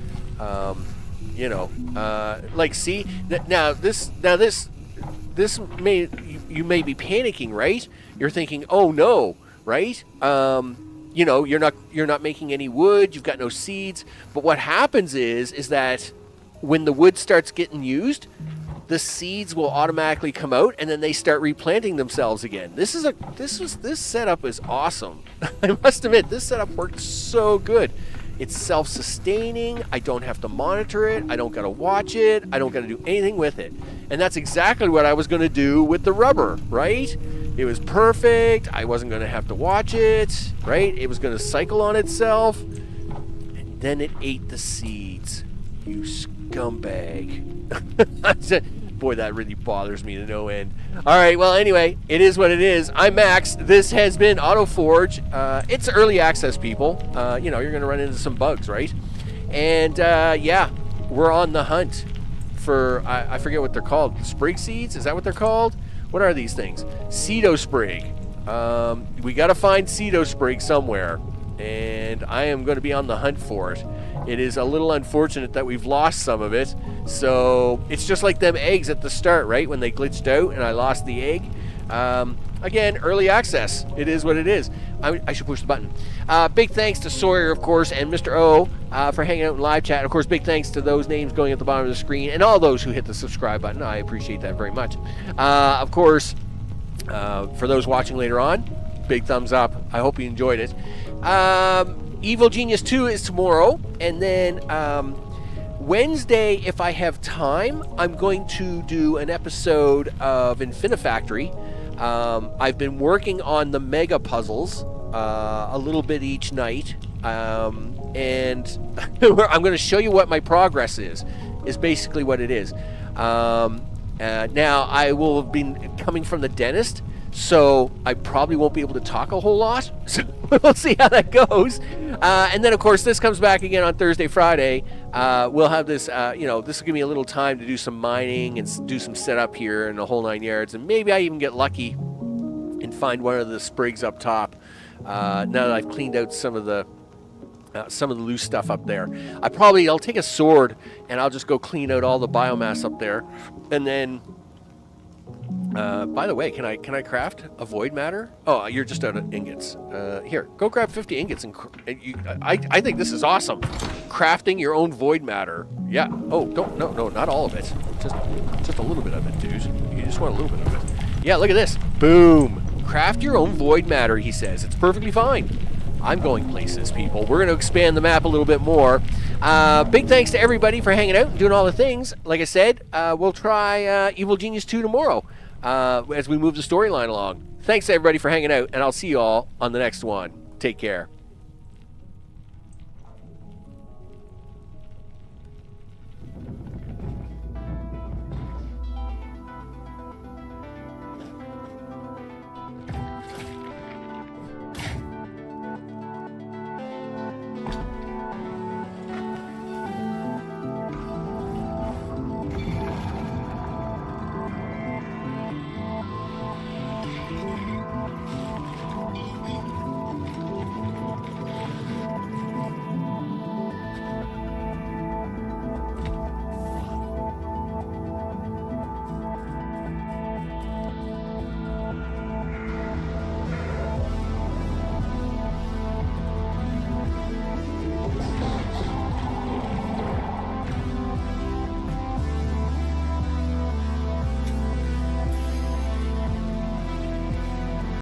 You know, like, see, now this may, you may be panicking, right? You're thinking, oh no, right? You know, you're not making any wood. You've got no seeds. But what happens is that when the wood starts getting used, the seeds will automatically come out, and then they start replanting themselves again. This setup is awesome. I must admit, this setup works so good. It's self-sustaining. I don't have to monitor it. I don't got to watch it. I don't got to do anything with it. And that's exactly what I was going to do with the rubber, right? It was perfect. I wasn't going to have to watch it, right? It was going to cycle on itself. And then it ate the seeds. You scumbag. Boy, that really bothers me to no end. All right, well, anyway, it is what it is. I'm Max. This has been Autoforge. It's early access, people. You know, you're going to run into some bugs, right? And, yeah, we're on the hunt for, I forget what they're called. Sprig seeds? Is that what they're called? What are these things? Cedo sprig. We got to find Cedo sprig somewhere, and I am going to be on the hunt for it. It is a little unfortunate that we've lost some of it. So it's just like them eggs at the start, right? When they glitched out and I lost the egg. Again, early access. It is what it is. I should push the button. Big thanks to Sawyer, of course, and Mr. O for hanging out in live chat. Of course, big thanks to those names going at the bottom of the screen and all those who hit the subscribe button. I appreciate that very much. Of course, for those watching later on, big thumbs up. I hope you enjoyed it. Evil Genius 2 is tomorrow, and then Wednesday, if I have time, I'm going to do an episode of Infinifactory. I've been working on the mega puzzles a little bit each night, and I'm going to show you what my progress is basically what it is. Now, I will have been coming from the dentist, so I probably won't be able to talk a whole lot. So we'll see how that goes. And then, of course, this comes back again on Thursday, Friday. We'll have this, you know, this will give me a little time to do some mining and do some setup here and the whole 9 yards. And maybe I even get lucky and find one of the sprigs up top. Now that I've cleaned out some of the loose stuff up there. I'll take a sword and I'll just go clean out all the biomass up there. And then... by the way, can I craft a void matter? Oh, you're just out of ingots. Here, go grab 50 ingots and I think this is awesome. Crafting your own void matter. Yeah. Oh, no, not all of it. Just a little bit of it, dude. You just want a little bit of it. Yeah, look at this. Boom. Craft your own void matter, he says. It's perfectly fine. I'm going places, people. We're going to expand the map a little bit more. Big thanks to everybody for hanging out and doing all the things. Like I said, we'll try Evil Genius 2 tomorrow as we move the storyline along. Thanks, everybody, for hanging out, and I'll see you all on the next one. Take care.